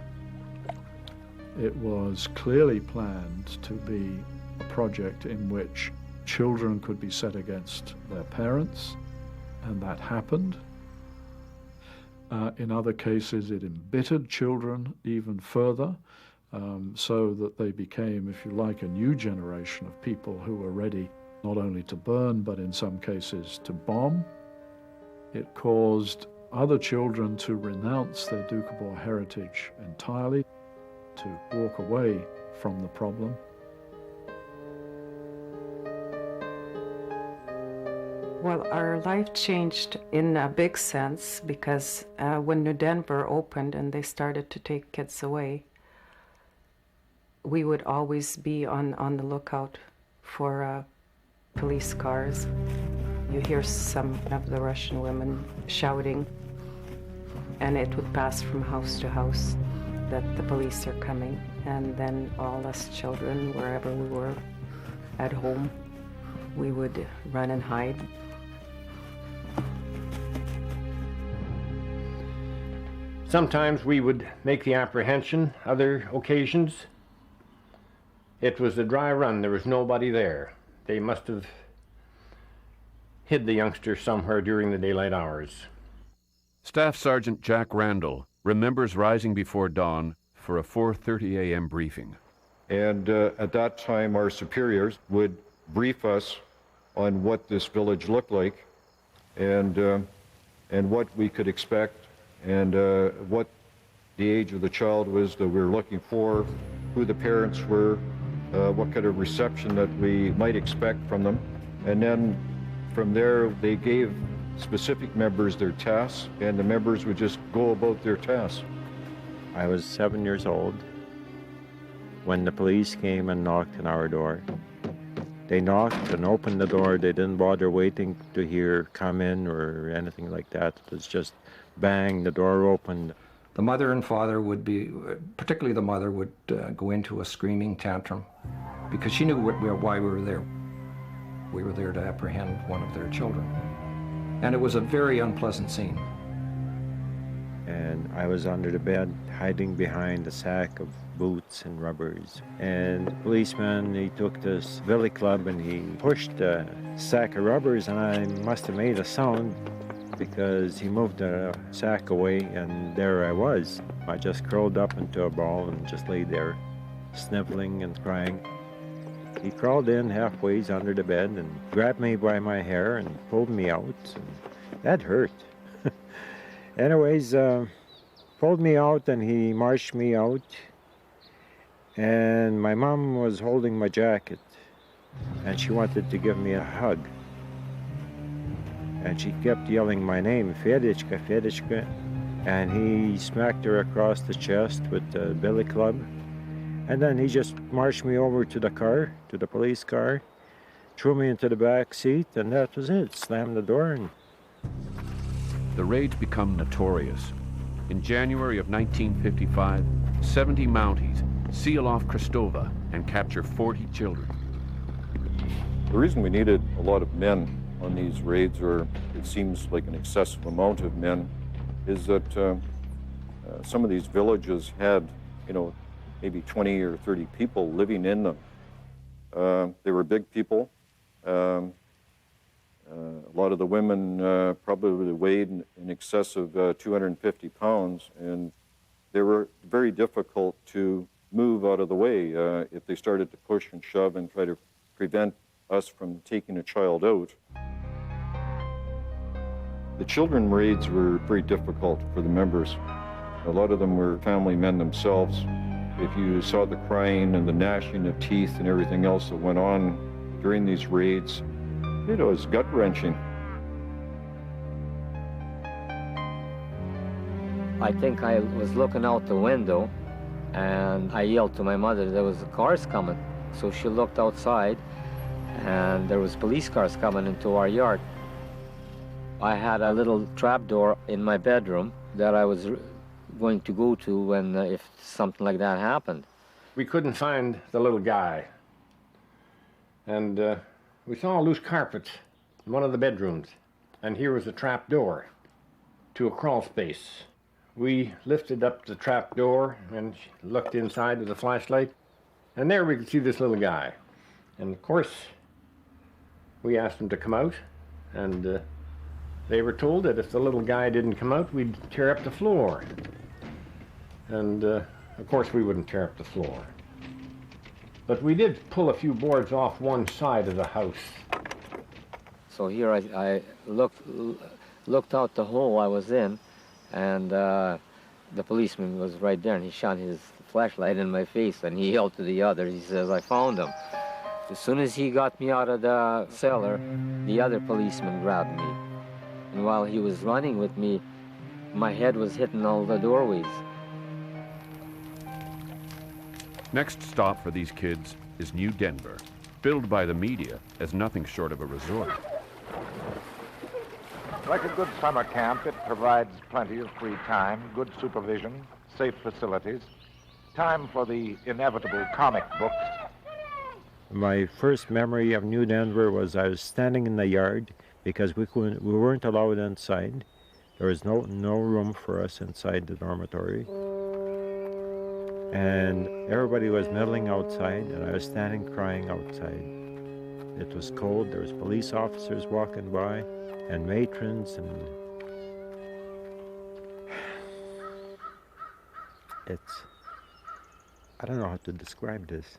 It was clearly planned to be a project in which children could be set against their parents, and that happened. In other cases, it embittered children even further, so that they became, if you like, a new generation of people who were ready not only to burn, but in some cases to bomb. It caused other children to renounce their Doukhobor heritage entirely, to walk away from the problem. Well, our life changed in a big sense because when New Denver opened and they started to take kids away, we would always be on the lookout for police cars. You hear some of the Russian women shouting, and it would pass from house to house that the police are coming, and then all us children, wherever we were at home, we would run and hide. Sometimes we would make the apprehension, other occasions it was a dry run, there was nobody there. They must have hid the youngster somewhere during the daylight hours. Staff Sergeant Jack Randall remembers rising before dawn for a 4:30 a.m. briefing. And at that time, our superiors would brief us on what this village looked like and what we could expect and what the age of the child was that we were looking for, who the parents were, what kind of reception that we might expect from them. And then from there, they gave specific members their tasks, and the members would just go about their tasks. I was 7 years old when the police came and knocked on our door. They knocked and opened the door. They didn't bother waiting to hear come in or anything like that. It was just bang, the door opened. The mother and father would be, particularly the mother, would go into a screaming tantrum because she knew why we were there. We were there to apprehend one of their children. And it was a very unpleasant scene. And I was under the bed, hiding behind a sack of boots and rubbers. And the policeman, he took this billy club and he pushed the sack of rubbers, and I must have made a sound because he moved the sack away, and there I was. I just curled up into a ball and just lay there, sniveling and crying. He crawled in halfway under the bed and grabbed me by my hair and pulled me out. And that hurt. Anyways, pulled me out and he marched me out. And my mom was holding my jacket and she wanted to give me a hug. And she kept yelling my name, Fedichka, Fedichka. And he smacked her across the chest with the billy club. And then he just marched me over to the car, to the police car, threw me into the back seat, and that was it. Slammed the door. And The raids become notorious. In January of 1955, 70 Mounties seal off Kristova and capture 40 children. The reason we needed a lot of men on these raids, or it seems like an excessive amount of men, is that some of these villages had, maybe 20 or 30 people living in them. They were big people. A lot of the women probably weighed in excess of 250 pounds, and they were very difficult to move out of the way if they started to push and shove and try to prevent us from taking a child out. The children raids were very difficult for the members. A lot of them were family men themselves. If you saw the crying and the gnashing of teeth and everything else that went on during these raids, it was gut-wrenching. I think I was looking out the window and I yelled to my mother there was cars coming. So she looked outside and there was police cars coming into our yard. I had a little trap door in my bedroom that I was going to go to when if something like that happened. We couldn't find the little guy. And we saw a loose carpet in one of the bedrooms. And here was a trap door to a crawl space. We lifted up the trap door and looked inside with a flashlight. And there we could see this little guy. And of course, we asked him to come out. And they were told that if the little guy didn't come out, we'd tear up the floor. And of course we wouldn't tear up the floor. But we did pull a few boards off one side of the house. So here I looked out the hole I was in, and the policeman was right there, and he shone his flashlight in my face, and he yelled to the others. He says, "I found him." As soon as he got me out of the cellar, the other policeman grabbed me. And while he was running with me, my head was hitting all the doorways. Next stop for these kids is New Denver, billed by the media as nothing short of a resort. Like a good summer camp, it provides plenty of free time, good supervision, safe facilities, time for the inevitable comic books. My first memory of New Denver was I was standing in the yard because we weren't allowed inside. There was no room for us inside the dormitory. And everybody was milling outside, and I was standing crying outside. It was cold. There was police officers walking by and matrons, and I don't know how to describe this.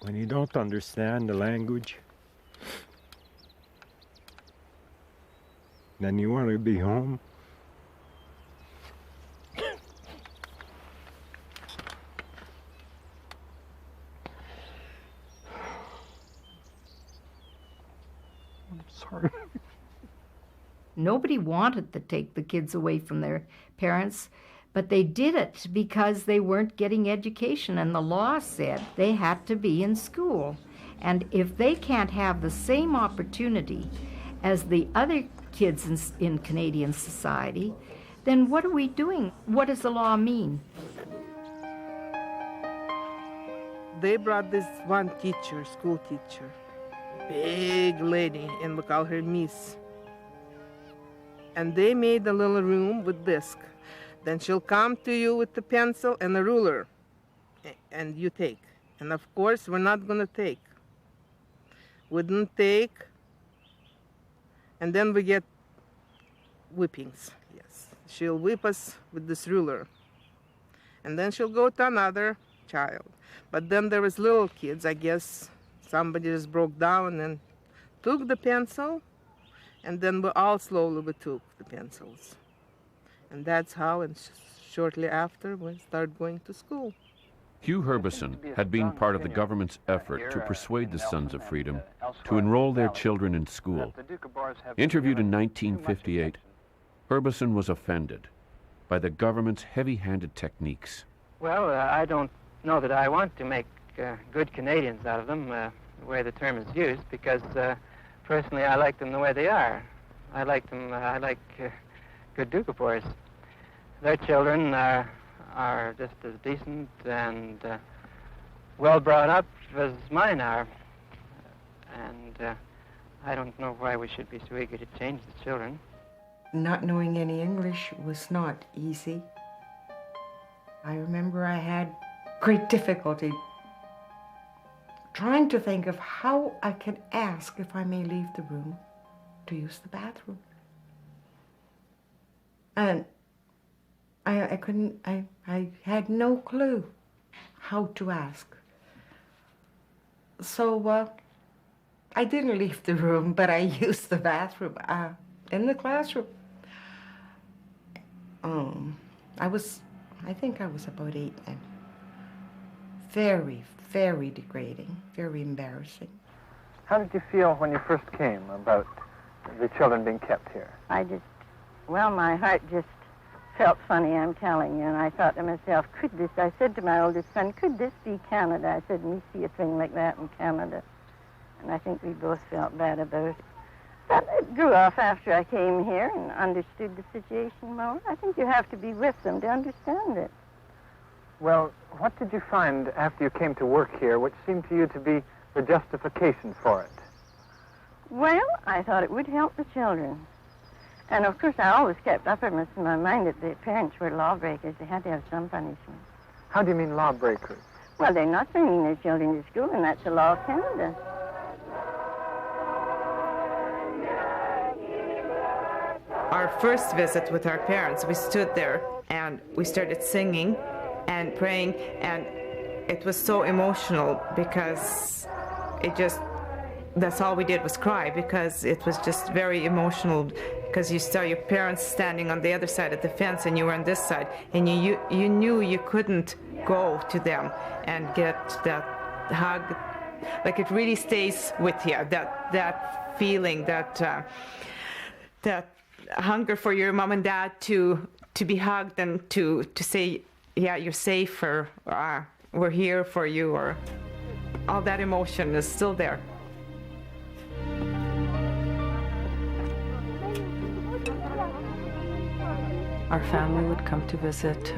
When you don't understand the language, then you want to be home. I'm sorry. Nobody wanted to take the kids away from their parents, but they did it because they weren't getting education, and the law said they had to be in school. And if they can't have the same opportunity as the other kids in Canadian society, then what are we doing? What does the law mean? They brought this one teacher, school teacher, big lady, and we call her Miss. And they made a little room with desk. Then she'll come to you with the pencil and a ruler, and you take. And of course, we're not going to take. Wouldn't take, and then we get whippings. Yes, she'll whip us with this ruler. And then she'll go to another child. But then there was little kids, I guess somebody just broke down and took the pencil, and then we all slowly took the pencils. And that's how, and shortly after, we started going to school. Hugh Herbison had been part of the government's effort to persuade the Sons of Freedom to enroll their children in school. Interviewed in 1958, Herbison was offended by the government's heavy-handed techniques. Well, I don't know that I want to make good Canadians out of them, the way the term is used, because personally I like them the way they are. I like good Doukhobors. Their children are just as decent and well brought up as mine are. And I don't know why we should be so eager to change the children. Not knowing any English was not easy. I remember I had great difficulty trying to think of how I could ask if I may leave the room to use the bathroom. And I had no clue how to ask. So I didn't leave the room, but I used the bathroom in the classroom. I think I was about 8 then. Very, very degrading, very embarrassing. How did you feel when you first came about the children being kept here? My heart just felt funny, I'm telling you, and I thought to myself, I said to my oldest son, could this be Canada? I said, we see a thing like that in Canada. And I think we both felt bad about it. But it grew off after I came here and understood the situation more. I think you have to be with them to understand it. Well, what did you find after you came to work here which seemed to you to be the justification for it? Well, I thought it would help the children. And of course, I always kept uppermost in my mind that the parents were lawbreakers. They had to have some punishment. How do you mean lawbreakers? Well, they're not sending their children to school, and that's the law of Canada. Our first visit with our parents, we stood there and we started singing and praying, and it was so emotional because that's all we did was cry, because it was just very emotional, because you saw your parents standing on the other side of the fence and you were on this side, and you knew you couldn't go to them and get that hug. Like, it really stays with you, that feeling, that hunger for your mom and dad to be hugged and to say, yeah, you're safe, or we're here for you, or all that emotion is still there. Our family would come to visit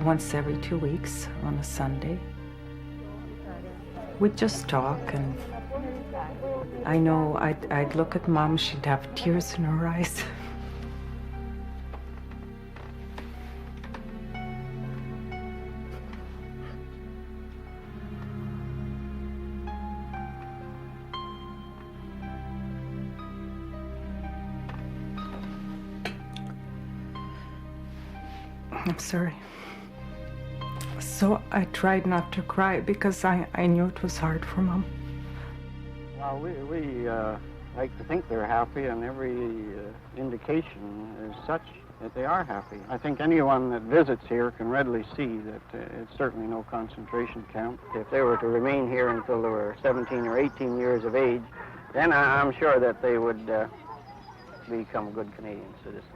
once every 2 weeks on a Sunday. We'd just talk, and I know I'd look at Mom, she'd have tears in her eyes. I'm sorry. So I tried not to cry because I knew it was hard for Mom. Well, we like to think they're happy, and every indication is such that they are happy. I think anyone that visits here can readily see that it's certainly no concentration camp. If they were to remain here until they were 17 or 18 years of age, then I'm sure that they would become good Canadian citizens.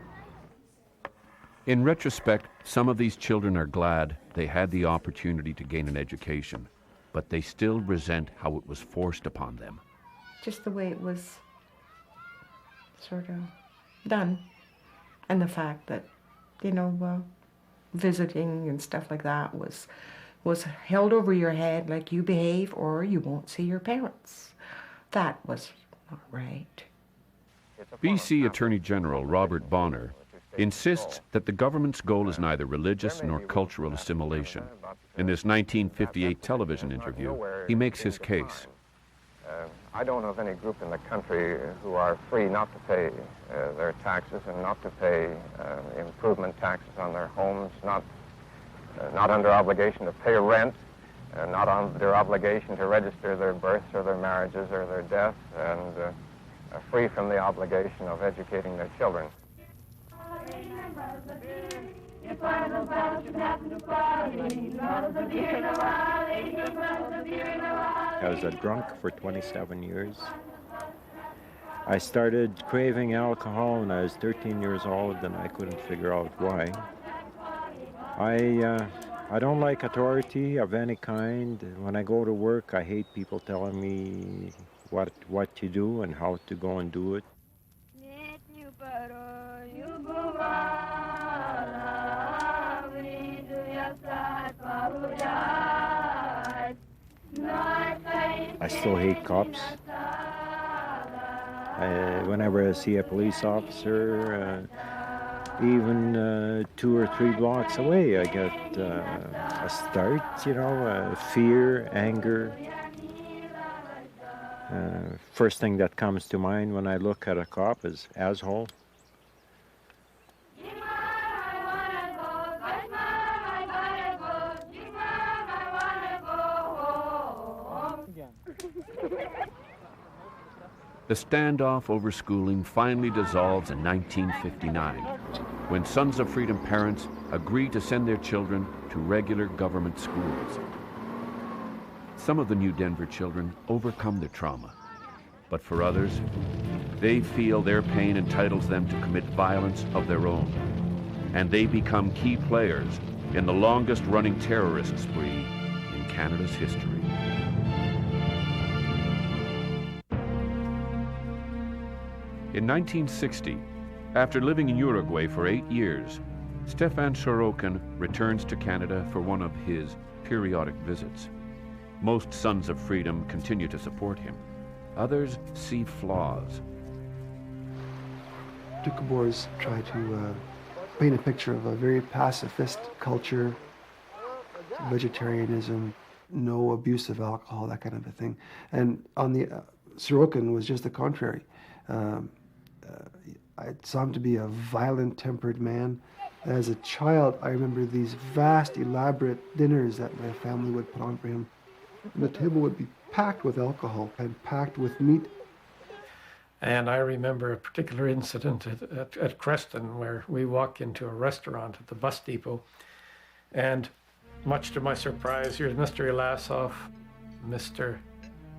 In retrospect, some of these children are glad they had the opportunity to gain an education, but they still resent how it was forced upon them. Just the way it was sort of done. And the fact that, visiting and stuff like that was held over your head, like you behave or you won't see your parents. That was not right. BC Attorney General Robert Bonner insists that the government's goal is neither religious nor cultural assimilation. In this 1958 television interview, he makes his case. I don't know of any group in the country who are free not to pay their taxes and not to pay improvement taxes on their homes, not under obligation to pay rent, not under obligation to register their births or their marriages or their deaths, and free from the obligation of educating their children. I was a drunk for 27 years. I started craving alcohol when I was 13 years old, and I couldn't figure out why. I don't like authority of any kind. When I go to work, I hate people telling me what to do and how to go and do it. I still hate cops. Whenever I see a police officer, even 2 or 3 blocks away, I get a start, fear, anger. First thing that comes to mind when I look at a cop is asshole. The standoff over schooling finally dissolves in 1959, when Sons of Freedom parents agree to send their children to regular government schools. Some of the New Denver children overcome their trauma, but for others, they feel their pain entitles them to commit violence of their own, and they become key players in the longest-running terrorist spree in Canada's history. In 1960, after living in Uruguay for 8 years, Stefan Sorokin returns to Canada for one of his periodic visits. Most Sons of Freedom continue to support him. Others see flaws. Doukhobors try to paint a picture of a very pacifist culture, vegetarianism, no abuse of alcohol, that kind of a thing. And on the Sorokin was just the contrary. I saw him to be a violent-tempered man. As a child, I remember these vast, elaborate dinners that my family would put on for him. And the table would be packed with alcohol and packed with meat. And I remember a particular incident at Creston where we walk into a restaurant at the bus depot, and much to my surprise, here's Mr. Ilasov, Mr.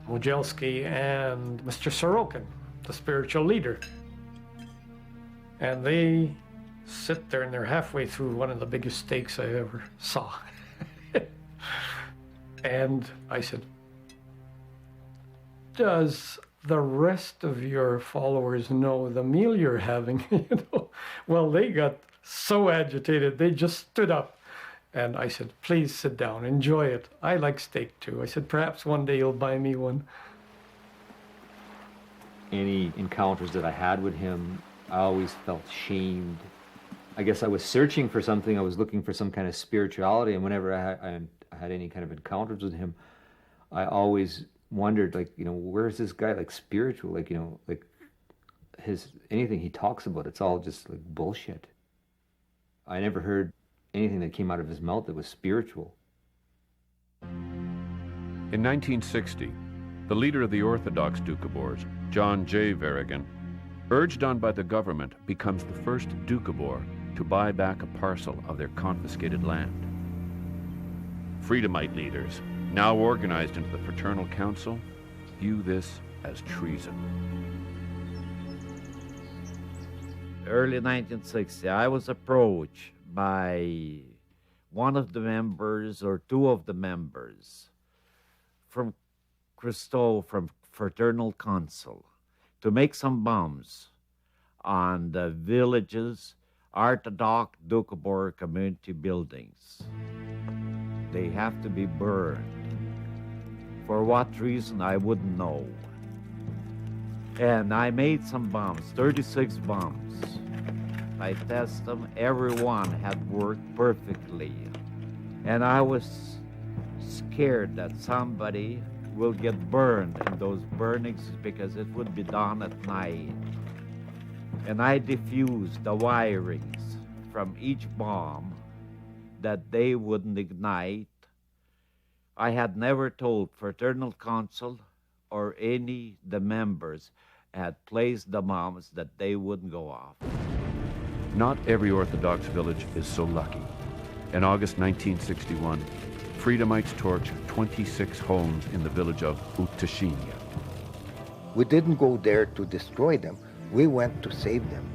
Mojelski, and Mr. Sorokin, the spiritual leader. And they sit there and they're halfway through one of the biggest steaks I ever saw. And I said, does the rest of your followers know the meal you're having? Well, they got so agitated, they just stood up. And I said, please sit down, enjoy it. I like steak too. I said, perhaps one day you'll buy me one. Any encounters that I had with him, I always felt shamed. I guess I was searching for something. I was looking for some kind of spirituality, and whenever I had any kind of encounters with him, I always wondered, where's this guy, spiritual? Anything he talks about, it's all just bullshit. I never heard anything that came out of his mouth that was spiritual. In 1960, the leader of the Orthodox Doukhobors, John J. Verrigan, urged on by the government, becomes the first Doukhobor to buy back a parcel of their confiscated land. Freedomite leaders, now organized into the Fraternal Council, view this as treason. Early 1960, I was approached by one of the members or two of the members from Christo, from Fraternal Council, to make some bombs on the village's Orthodox Doukhobor community buildings. They have to be burned. For what reason, I wouldn't know. And I made some bombs, 36 bombs. I tested them, every one had worked perfectly. And I was scared that somebody will get burned in those burnings because it would be done at night. And I diffused the wirings from each bomb that they wouldn't ignite. I had never told Fraternal Council or any the members had placed the bombs that they wouldn't go off. Not every Orthodox village is so lucky. In August 1961, Freedomites torched 26 homes in the village of Utashinya. We didn't go there to destroy them. We went to save them.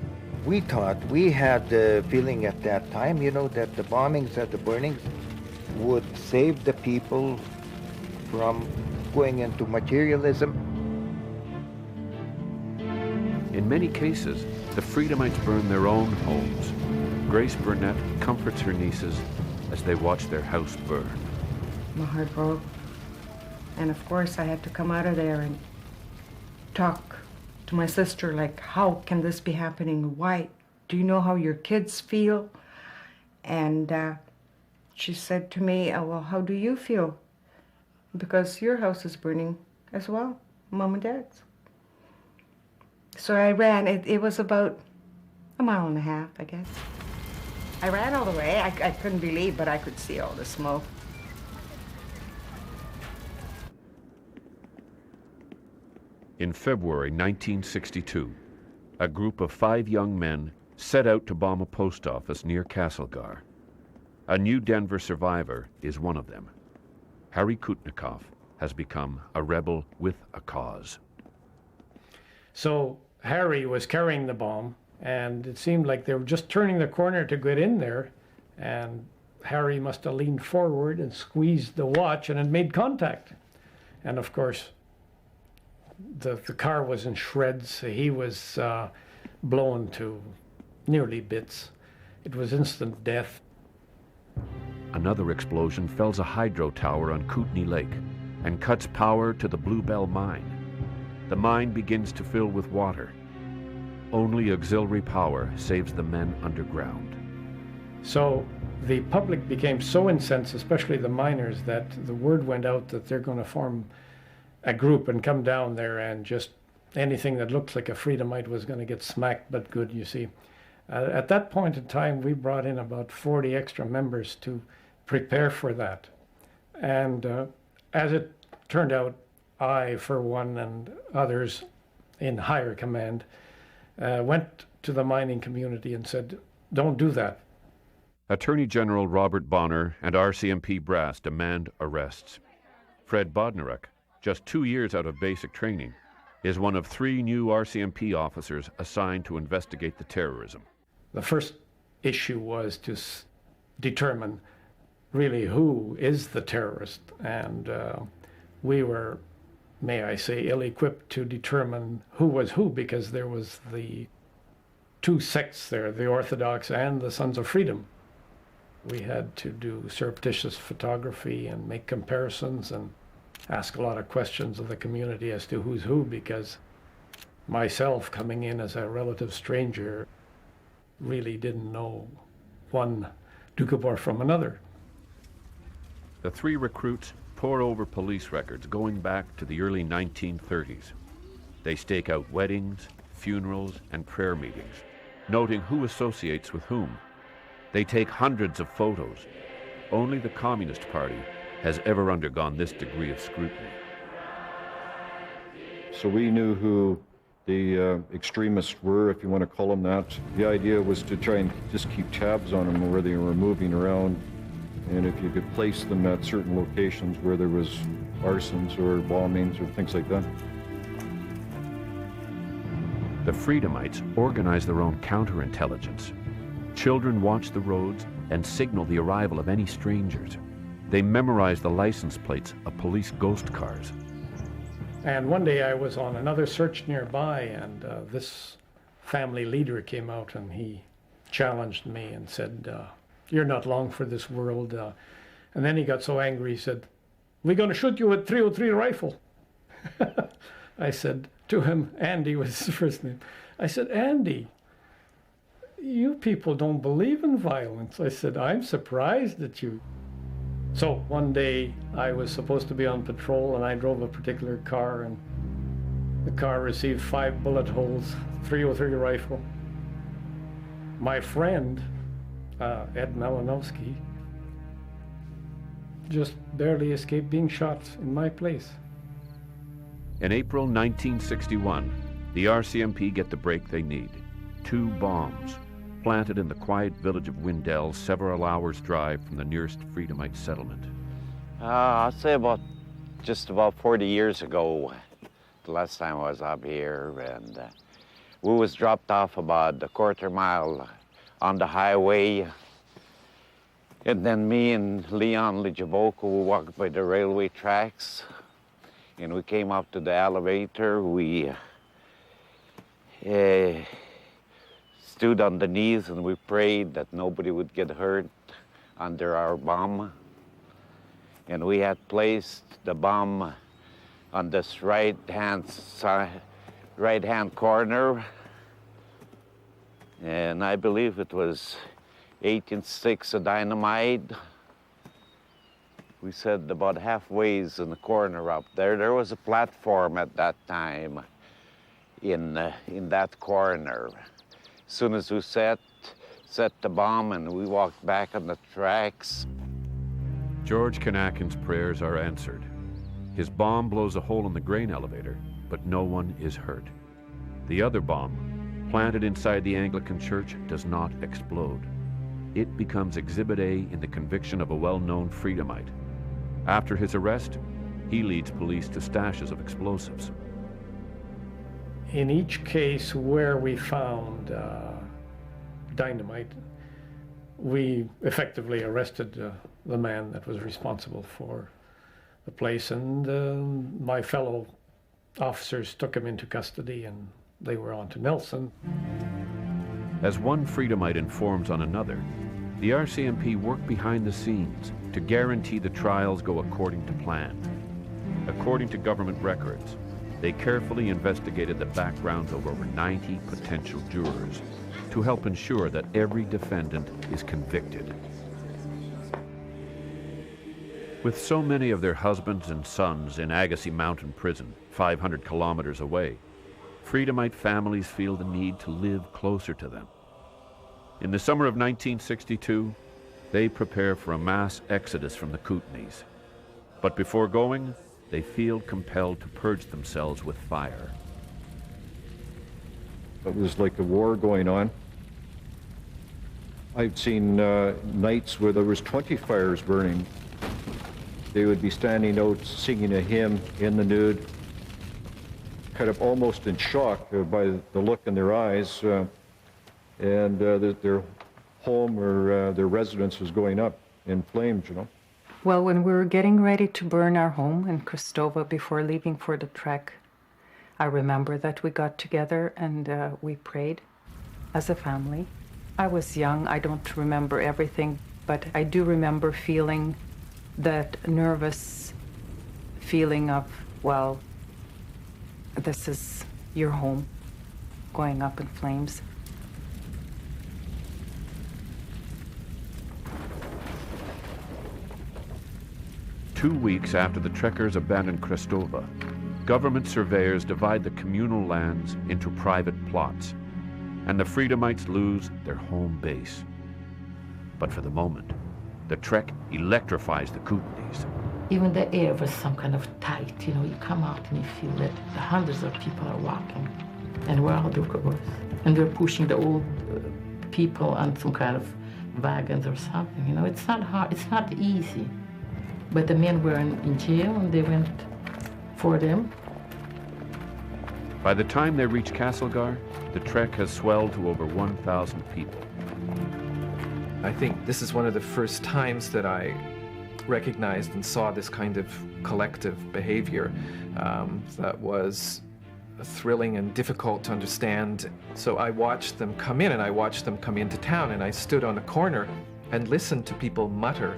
We thought, we had the feeling at that time, you know, that the bombings and the burnings would save the people from going into materialism. In many cases, the Freedomites burn their own homes. Grace Burnett comforts her nieces as they watch their house burn. My heart broke. And of course, I had to come out of there and talk to my sister, like, how can this be happening? Why? Do you know how your kids feel? And she said to me, well, how do you feel? Because your house is burning as well, Mom and Dad's. So I ran. It was about a mile and a half, I guess. I ran all the way. I couldn't believe, but I could see all the smoke. In February 1962, a group of 5 young men set out to bomb a post office near Castlegar. A New Denver survivor is one of them. Harry Kutnikoff has become a rebel with a cause. So Harry was carrying the bomb, and it seemed like they were just turning the corner to get in there, and Harry must have leaned forward and squeezed the watch, and it made contact. And of course, the car was in shreds. He was blown to nearly bits. It was instant death. Another explosion fells a hydro tower on Kootenai Lake and cuts power to the Bluebell mine. The mine begins to fill with water. Only auxiliary power saves the men underground. So the public became so incensed, especially the miners, that the word went out that they're going to form a group and come down there, and just anything that looks like a Freedomite was going to get smacked but good, you see. At that point in time, we brought in about 40 extra members to prepare for that. And as it turned out, I, for one, and others in higher command, went to the mining community and said, don't do that. Attorney General Robert Bonner and RCMP brass demand arrests. Fred Bodnarik, just 2 years out of basic training, is one of 3 new RCMP officers assigned to investigate the terrorism. The first issue was to determine really who is the terrorist, and we were, may I say, ill-equipped to determine who was who, because there was the 2 sects there, the Orthodox and the Sons of Freedom. We had to do surreptitious photography and make comparisons and ask a lot of questions of the community as to who's who, because myself, coming in as a relative stranger, really didn't know one Doukhobor from another. The 3 recruits pore over police records going back to the early 1930s. They stake out weddings, funerals, and prayer meetings, noting who associates with whom. They take hundreds of photos. Only the Communist Party has ever undergone this degree of scrutiny. So we knew who the extremists were, if you want to call them that. The idea was to try and just keep tabs on them where they were moving around, and if you could place them at certain locations where there was arsons or bombings or things like that. The Freedomites organize their own counterintelligence. Children watch the roads and signal the arrival of any strangers. They memorize the license plates of police ghost cars. And one day I was on another search nearby, and this family leader came out and he challenged me and said, "You're not long for this world." And then he got so angry, he said, "We're going to shoot you with 303 rifle." I said to him, Andy was his first name, I said, "Andy, you people don't believe in violence." I said, "I'm surprised at you." So one day I was supposed to be on patrol and I drove a particular car, and the car received 5 bullet holes, 303 rifle. My friend, Ed Malinowski, just barely escaped being shot in my place. In April 1961, the RCMP get the break they need. 2 bombs planted in the quiet village of Windell, several hours' drive from the nearest Freedomite settlement. I'd say just about 40 years ago, the last time I was up here, and we was dropped off about a quarter mile on the highway, and then me and Leon Lijaboko walked by the railway tracks, and we came up to the elevator. We stood on the knees and we prayed that nobody would get hurt under our bomb. And we had placed the bomb on this right-hand corner. And I believe it was 18 sticks of dynamite. We said about halfway in the corner up there. There was a platform at that time in that corner. As soon as we set the bomb and we walked back on the tracks. George Kanakin's prayers are answered. His bomb blows a hole in the grain elevator, but no one is hurt. The other bomb, planted inside the Anglican church, does not explode. It becomes Exhibit A in the conviction of a well-known Freedomite. After his arrest, he leads police to stashes of explosives. In each case where we found dynamite, we effectively arrested the man that was responsible for the place, and my fellow officers took him into custody, and they were on to Nelson. As one Freedomite informs on another, the RCMP work behind the scenes to guarantee the trials go according to plan. According to government records, they carefully investigated the backgrounds of over 90 potential jurors to help ensure that every defendant is convicted. With so many of their husbands and sons in Agassiz Mountain Prison, 500 kilometers away, Freedomite families feel the need to live closer to them. In the summer of 1962, they prepare for a mass exodus from the Kootenays. But before going, they feel compelled to purge themselves with fire. It was like a war going on. I've seen nights where there was 20 fires burning. They would be standing out singing a hymn in the nude, kind of almost in shock by the look in their eyes, and their home or their residence was going up in flames, you know. Well, when we were getting ready to burn our home in Kristova before leaving for the trek, I remember that we got together and we prayed as a family. I was young, I don't remember everything, but I do remember feeling that nervous feeling of, well, this is your home going up in flames. Two weeks after the trekkers abandoned Kristova, government surveyors divide the communal lands into private plots, and the Freedomites lose their home base. But for the moment, the trek electrifies the Kootenays. Even the air was some kind of tight, you know, you come out and you feel that hundreds of people are walking, and we're all Doukhobors, and we're pushing the old people on some kind of wagons or something, you know. It's not hard, it's not easy. But the men were in jail and they went for them. By the time they reach Castlegar, the trek has swelled to over 1,000 people. I think this is one of the first times that I recognized and saw this kind of collective behavior that was thrilling and difficult to understand. So I watched them come in, and I watched them come into town, and I stood on a corner and listened to people mutter.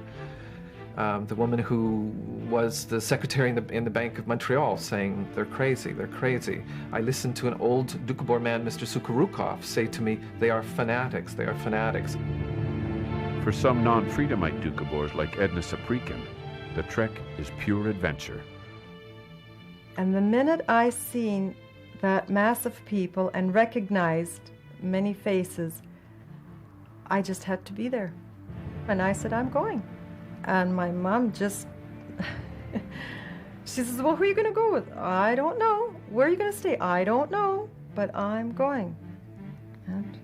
The woman who was the secretary in the Bank of Montreal saying, "They're crazy, they're crazy." I listened to an old Doukhobor man, Mr. Sukharukov, say to me, "They are fanatics, they are fanatics." For some non-Freedomite Doukhobors like Edna Saprikin, the trek is pure adventure. And the minute I seen that mass of people and recognized many faces, I just had to be there. And I said, I'm going. And my mom just, she says, well, who are you going to go with? I don't know. Where are you going to stay? I don't know, but I'm going. And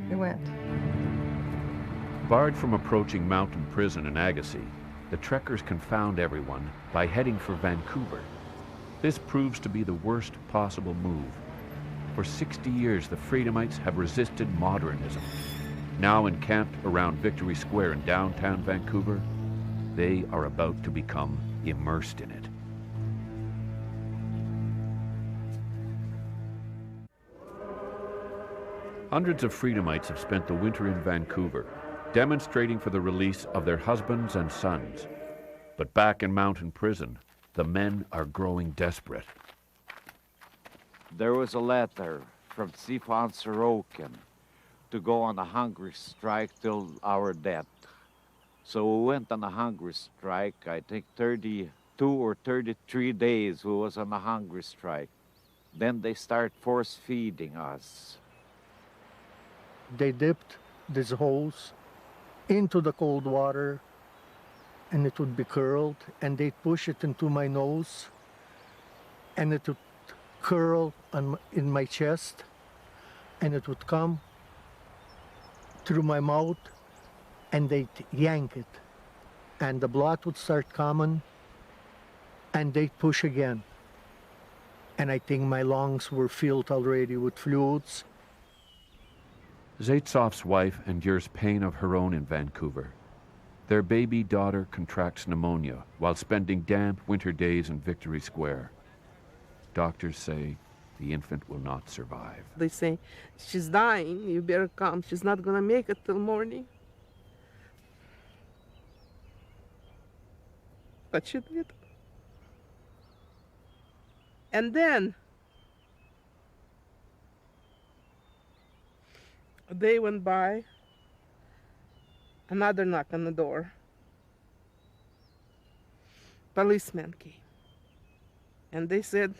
we went. Barred from approaching Mountain Prison in Agassiz, the trekkers confound everyone by heading for Vancouver. This proves to be the worst possible move. For 60 years, the Freedomites have resisted modernism. Now encamped around Victory Square in downtown Vancouver, they are about to become immersed in it. Hundreds of Freedomites have spent the winter in Vancouver, demonstrating for the release of their husbands and sons. But back in Mountain Prison, the men are growing desperate. There was a letter from Sifan Sorokin to go on a hunger strike till our death. So we went on a hunger strike. I think 32 or 33 days we was on a hunger strike. Then they start force feeding us. They dipped these holes into the cold water, and it would be curled, and they'd push it into my nose, and it would curl in my chest, and it would come through my mouth, and they'd yank it, and the blood would start coming, and they'd push again. And I think my lungs were filled already with fluids. Zaitsov's wife endures pain of her own in Vancouver. Their baby daughter contracts pneumonia while spending damp winter days in Victory Square. Doctors say the infant will not survive. They say, she's dying, you better come. She's not going to make it till morning. But she did. And then a day went by, another knock on the door. Policemen came. And they said,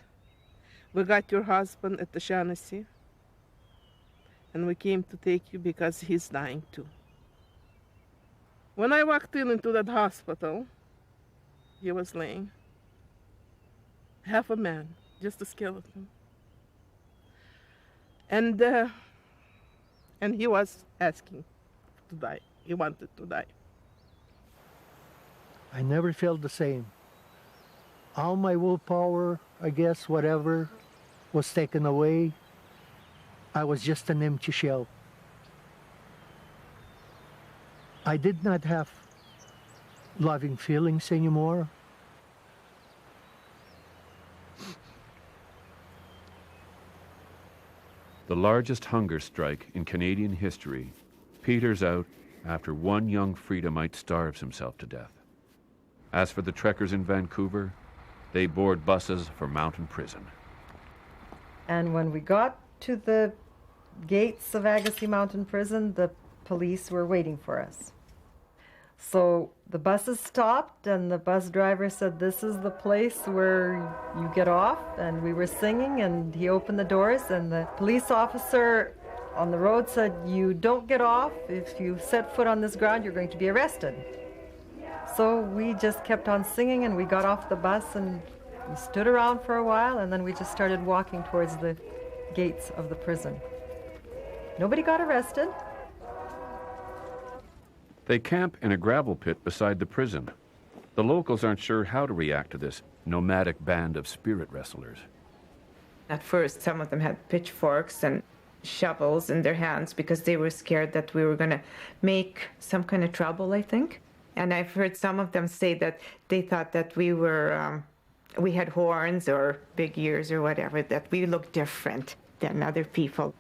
we got your husband at the Shaughnessy, and we came to take you because he's dying too. When I walked into that hospital, he was laying, half a man, just a skeleton. And he was asking to die. He wanted to die. I never felt the same. All my willpower, I guess, whatever, was taken away. I was just an empty shell. I did not have loving feelings anymore. The largest hunger strike in Canadian history peters out after one young Freedomite starves himself to death. As for the trekkers in Vancouver, they board buses for Mountain Prison. And when we got to the gates of Agassiz Mountain Prison, the police were waiting for us. So the buses stopped, and the bus driver said, this is the place where you get off. And we were singing, and he opened the doors, and the police officer on the road said, "You don't get off. If you set foot on this ground, you're going to be arrested." So we just kept on singing, and we got off the bus and we stood around for a while, and then we just started walking towards the gates of the prison. Nobody got arrested. They camp in a gravel pit beside the prison. The locals aren't sure how to react to this nomadic band of spirit wrestlers. At first, some of them had pitchforks and shovels in their hands because they were scared that we were going to make some kind of trouble, I think. And I've heard some of them say that they thought that we had horns or big ears or whatever, that we looked different than other people.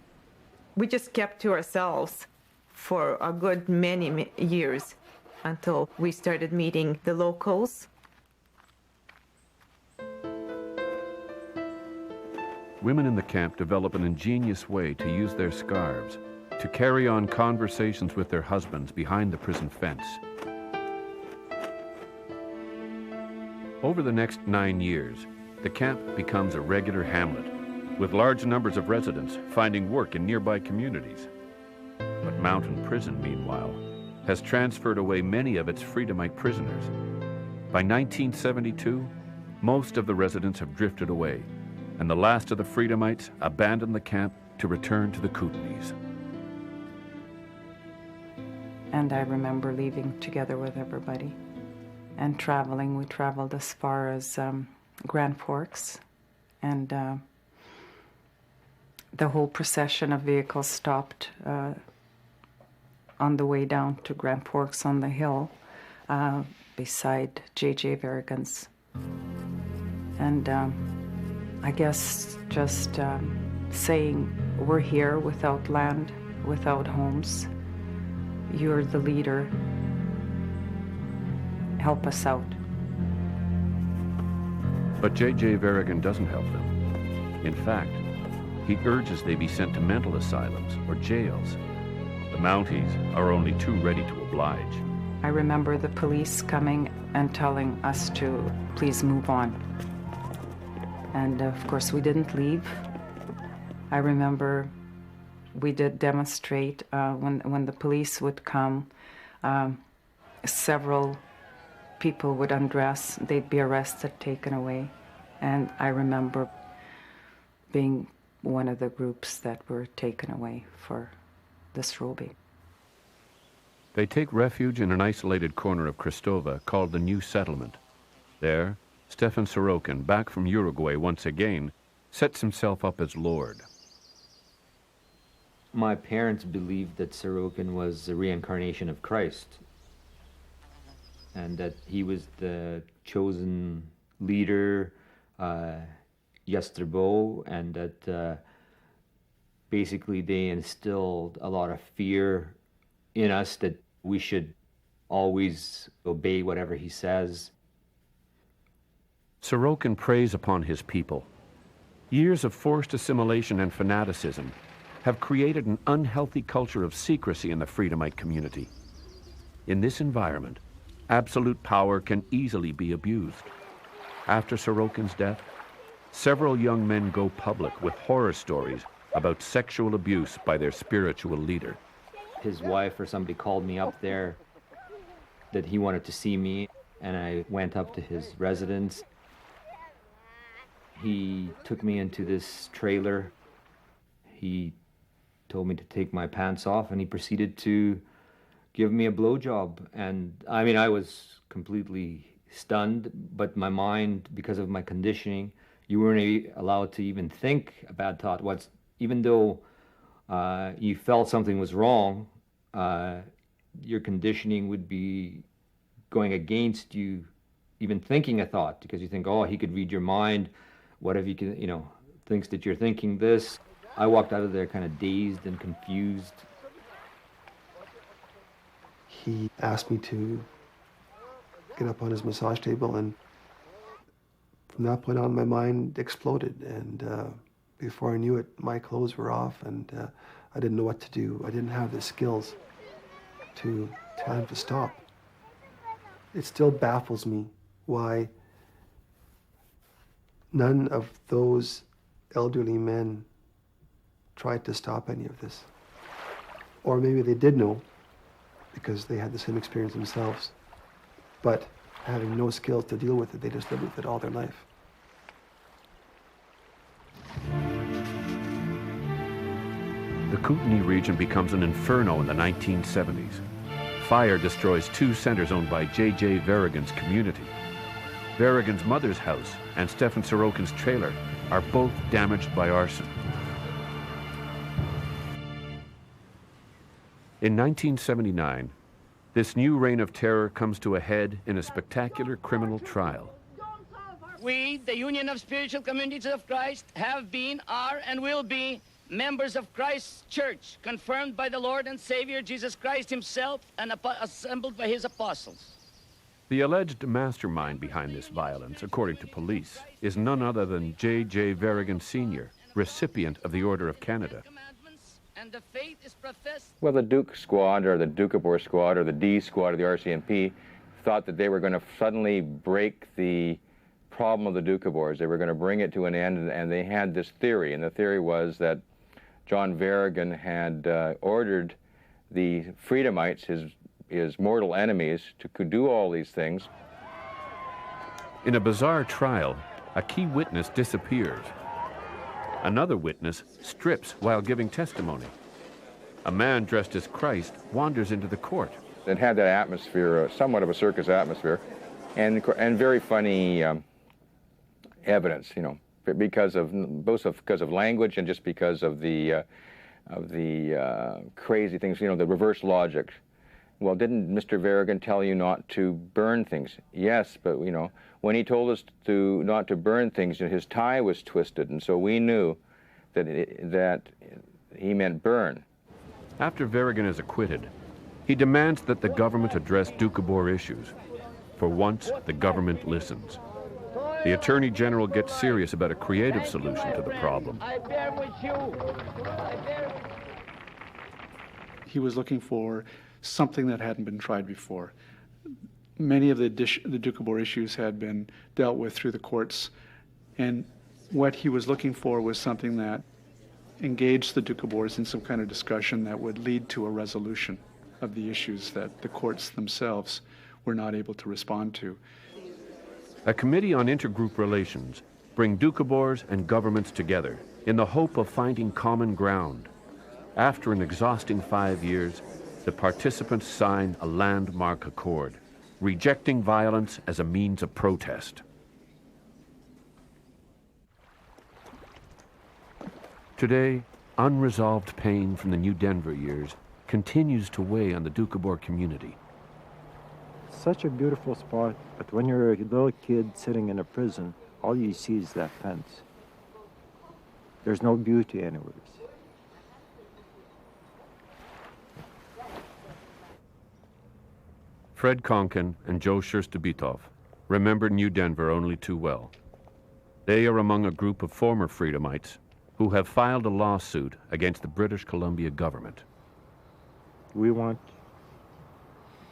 We just kept to ourselves for a good many years until we started meeting the locals. Women in the camp develop an ingenious way to use their scarves to carry on conversations with their husbands behind the prison fence. Over the next 9 years, the camp becomes a regular hamlet, with large numbers of residents finding work in nearby communities. But Mountain Prison, meanwhile, has transferred away many of its Freedomite prisoners. By 1972, most of the residents have drifted away, and the last of the Freedomites abandoned the camp to return to the Kootenays. And I remember leaving together with everybody and traveling. We traveled as far as Grand Forks, and the whole procession of vehicles stopped on the way down to Grand Forks on the hill beside J.J. Verrigan's. And I guess just saying, we're here without land, without homes. You're the leader. Help us out. But J.J. Verrigan doesn't help them. In fact, he urges they be sent to mental asylums or jails. The Mounties are only too ready to oblige. I remember the police coming and telling us to please move on. And of course, we didn't leave. I remember we did demonstrate when the police would come. Several people would undress, they'd be arrested, taken away. And I remember being one of the groups that were taken away for disrobing. They take refuge in an isolated corner of Cristova called the New Settlement. There, Stefan Sorokin, back from Uruguay once again, sets himself up as Lord. My parents believed that Sorokin was a reincarnation of Christ, and that he was the chosen leader, Yesterbo, and that basically they instilled a lot of fear in us that we should always obey whatever he says. Sorokin preys upon his people. Years of forced assimilation and fanaticism have created an unhealthy culture of secrecy in the Freedomite community. In this environment, absolute power can easily be abused. After Sorokin's death, several young men go public with horror stories about sexual abuse by their spiritual leader. His wife or somebody called me up there that he wanted to see me, and I went up to his residence. He took me into this trailer. He told me to take my pants off, and he proceeded to give me a blowjob. And I mean, I was completely stunned, but my mind, because of my conditioning, you weren't allowed to even think a bad thought. Even though you felt something was wrong, your conditioning would be going against you even thinking a thought, because you think, oh, he could read your mind. What if he can, thinks that you're thinking this? I walked out of there kind of dazed and confused. He asked me to get up on his massage table, and from that point on, my mind exploded. And before I knew it, my clothes were off, and I didn't know what to do. I didn't have the skills to tell him to stop. It still baffles me why none of those elderly men tried to stop any of this. Or maybe they did know because they had the same experience themselves, but having no skills to deal with it, they just lived with it all their life. The Kootenay region becomes an inferno in the 1970s. Fire destroys 2 centers owned by J.J. Verrigan's community. Verrigan's mother's house and Stefan Sorokin's trailer are both damaged by arson. In 1979, this new reign of terror comes to a head in a spectacular criminal trial. We, the Union of Spiritual Communities of Christ, have been, are, and will be members of Christ's church, confirmed by the Lord and Savior Jesus Christ himself and assembled by his apostles. The alleged mastermind behind this violence, according to police, is none other than J.J. Verrigan Sr., recipient of the Order of Canada. And the faith is professed. Well, the Duke Squad or the Doukhobor Squad or the D Squad of the RCMP thought that they were going to suddenly break the problem of the Doukhobors. They were going to bring it to an end, and they had this theory, and the theory was that John Verrigan had ordered the Freedomites, his mortal enemies, to do all these things. In a bizarre trial, a key witness disappears. Another witness strips while giving testimony. A man dressed as Christ wanders into the court. It had that atmosphere, somewhat of a circus atmosphere, and very funny evidence, you know, because of language and just because of the crazy things, you know, the reverse logic. Well, didn't Mr. Verrigan tell you not to burn things? Yes, but, you know, when he told us not to burn things, you know, his tie was twisted, and so we knew that he meant burn. After Verrigan is acquitted, he demands that the government address Doukhobor issues. For once, the government listens. The Attorney General gets serious about a creative solution to the problem. I bear with you. He was looking for something that hadn't been tried before. Many of the Doukhobor issues had been dealt with through the courts, and what he was looking for was something that engaged the Doukhobors in some kind of discussion that would lead to a resolution of the issues that the courts themselves were not able to respond to. A committee on intergroup relations brings Doukhobors and governments together in the hope of finding common ground. After an exhausting 5 years, the participants sign a landmark accord, rejecting violence as a means of protest. Today, unresolved pain from the New Denver years continues to weigh on the Doukhobor community. Such a beautiful spot, but when you're a little kid sitting in a prison, all you see is that fence. There's no beauty anywhere. Fred Konkin and Joe Schurstabitov remember New Denver only too well. They are among a group of former Freedomites who have filed a lawsuit against the British Columbia government. We want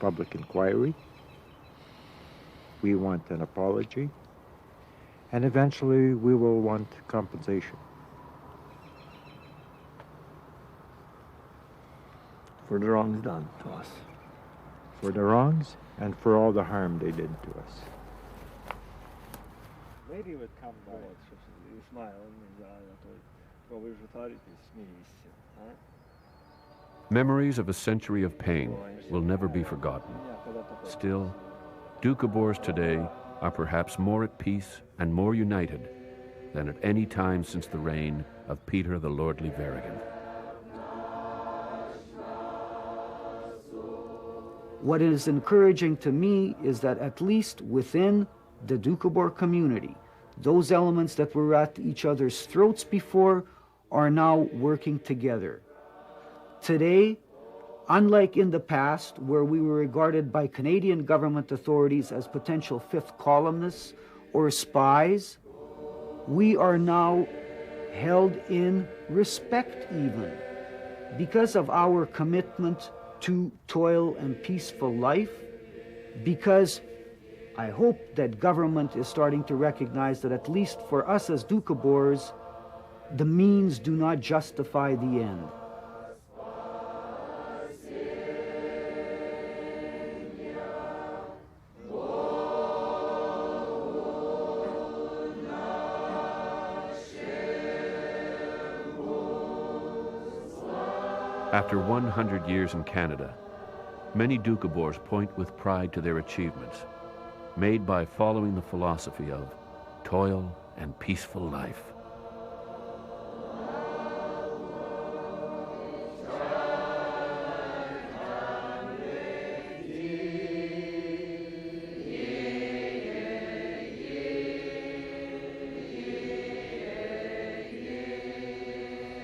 public inquiry. We want an apology. And eventually we will want compensation. For the wrongs done to us. For the wrongs and for all the harm they did to us. Maybe it would come by. Memories of a century of pain will never be forgotten. Still, Doukhobors today are perhaps more at peace and more united than at any time since the reign of Peter the Lordly Verrigan. What is encouraging to me is that at least within the Doukhobor community, those elements that were at each other's throats before are now working together. Today, unlike in the past, where we were regarded by Canadian government authorities as potential fifth columnists or spies, we are now held in respect even because of our commitment to toil and peaceful life, because I hope that government is starting to recognize that at least for us as Doukhobors, the means do not justify the end. After 100 years in Canada, many Doukhobors point with pride to their achievements, made by following the philosophy of toil and peaceful life.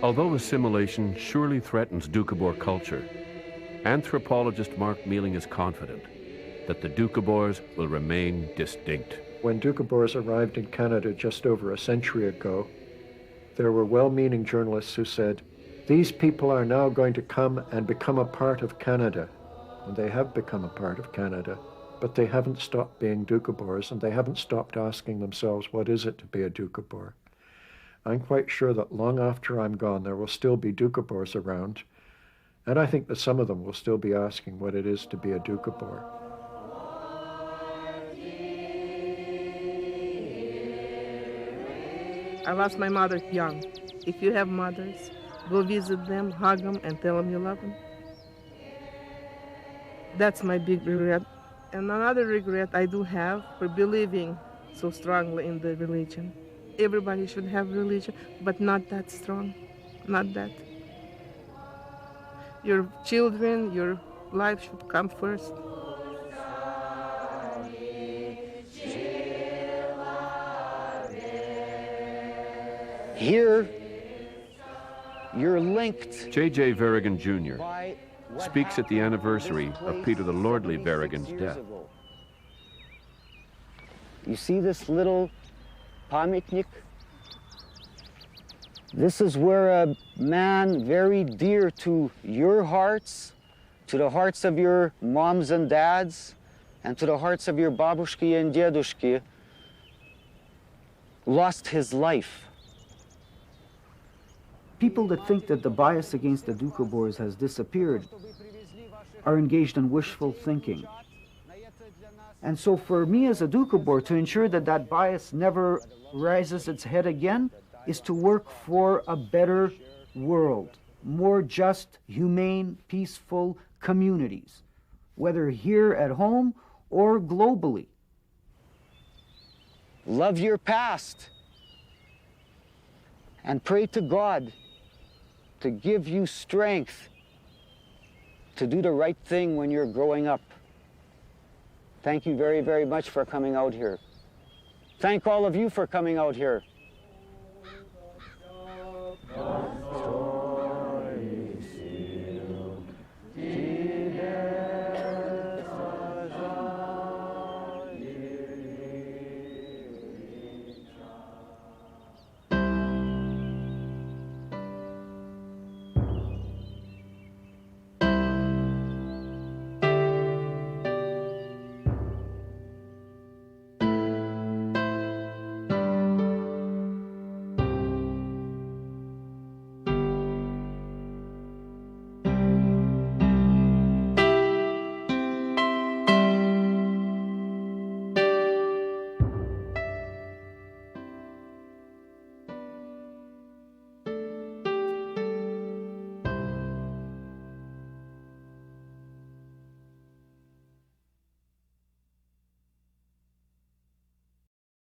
Although assimilation surely threatens Doukhobor culture, anthropologist Mark Mealing is confident that the Doukhobors will remain distinct. When Doukhobors arrived in Canada just over a century ago, there were well-meaning journalists who said, these people are now going to come and become a part of Canada. And they have become a part of Canada, but they haven't stopped being Doukhobors, and they haven't stopped asking themselves, what is it to be a Doukhobor? I'm quite sure that long after I'm gone, there will still be Doukhobors around, and I think that some of them will still be asking what it is to be a Doukhobor. I lost my mother young. If you have mothers, go visit them, hug them, and tell them you love them. That's my big regret. And another regret I do have for believing so strongly in the religion. Everybody should have religion, but not that strong, not that. Your children, your life should come first. Here, you're linked. J.J. Verrigan Jr. speaks at the anniversary of Peter the Lordly Verrigan's death. You see this little pamятник? This is where a man very dear to your hearts, to the hearts of your moms and dads, and to the hearts of your babushki and dedushki, lost his life. People that think that the bias against the Doukhobors has disappeared are engaged in wishful thinking. And so for me as a Doukhobor, to ensure that that bias never rises its head again, is to work for a better world, more just, humane, peaceful communities, whether here at home or globally. Love your past and pray to God to give you strength to do the right thing when you're growing up. Thank you very, very much for coming out here. Thank all of you for coming out here.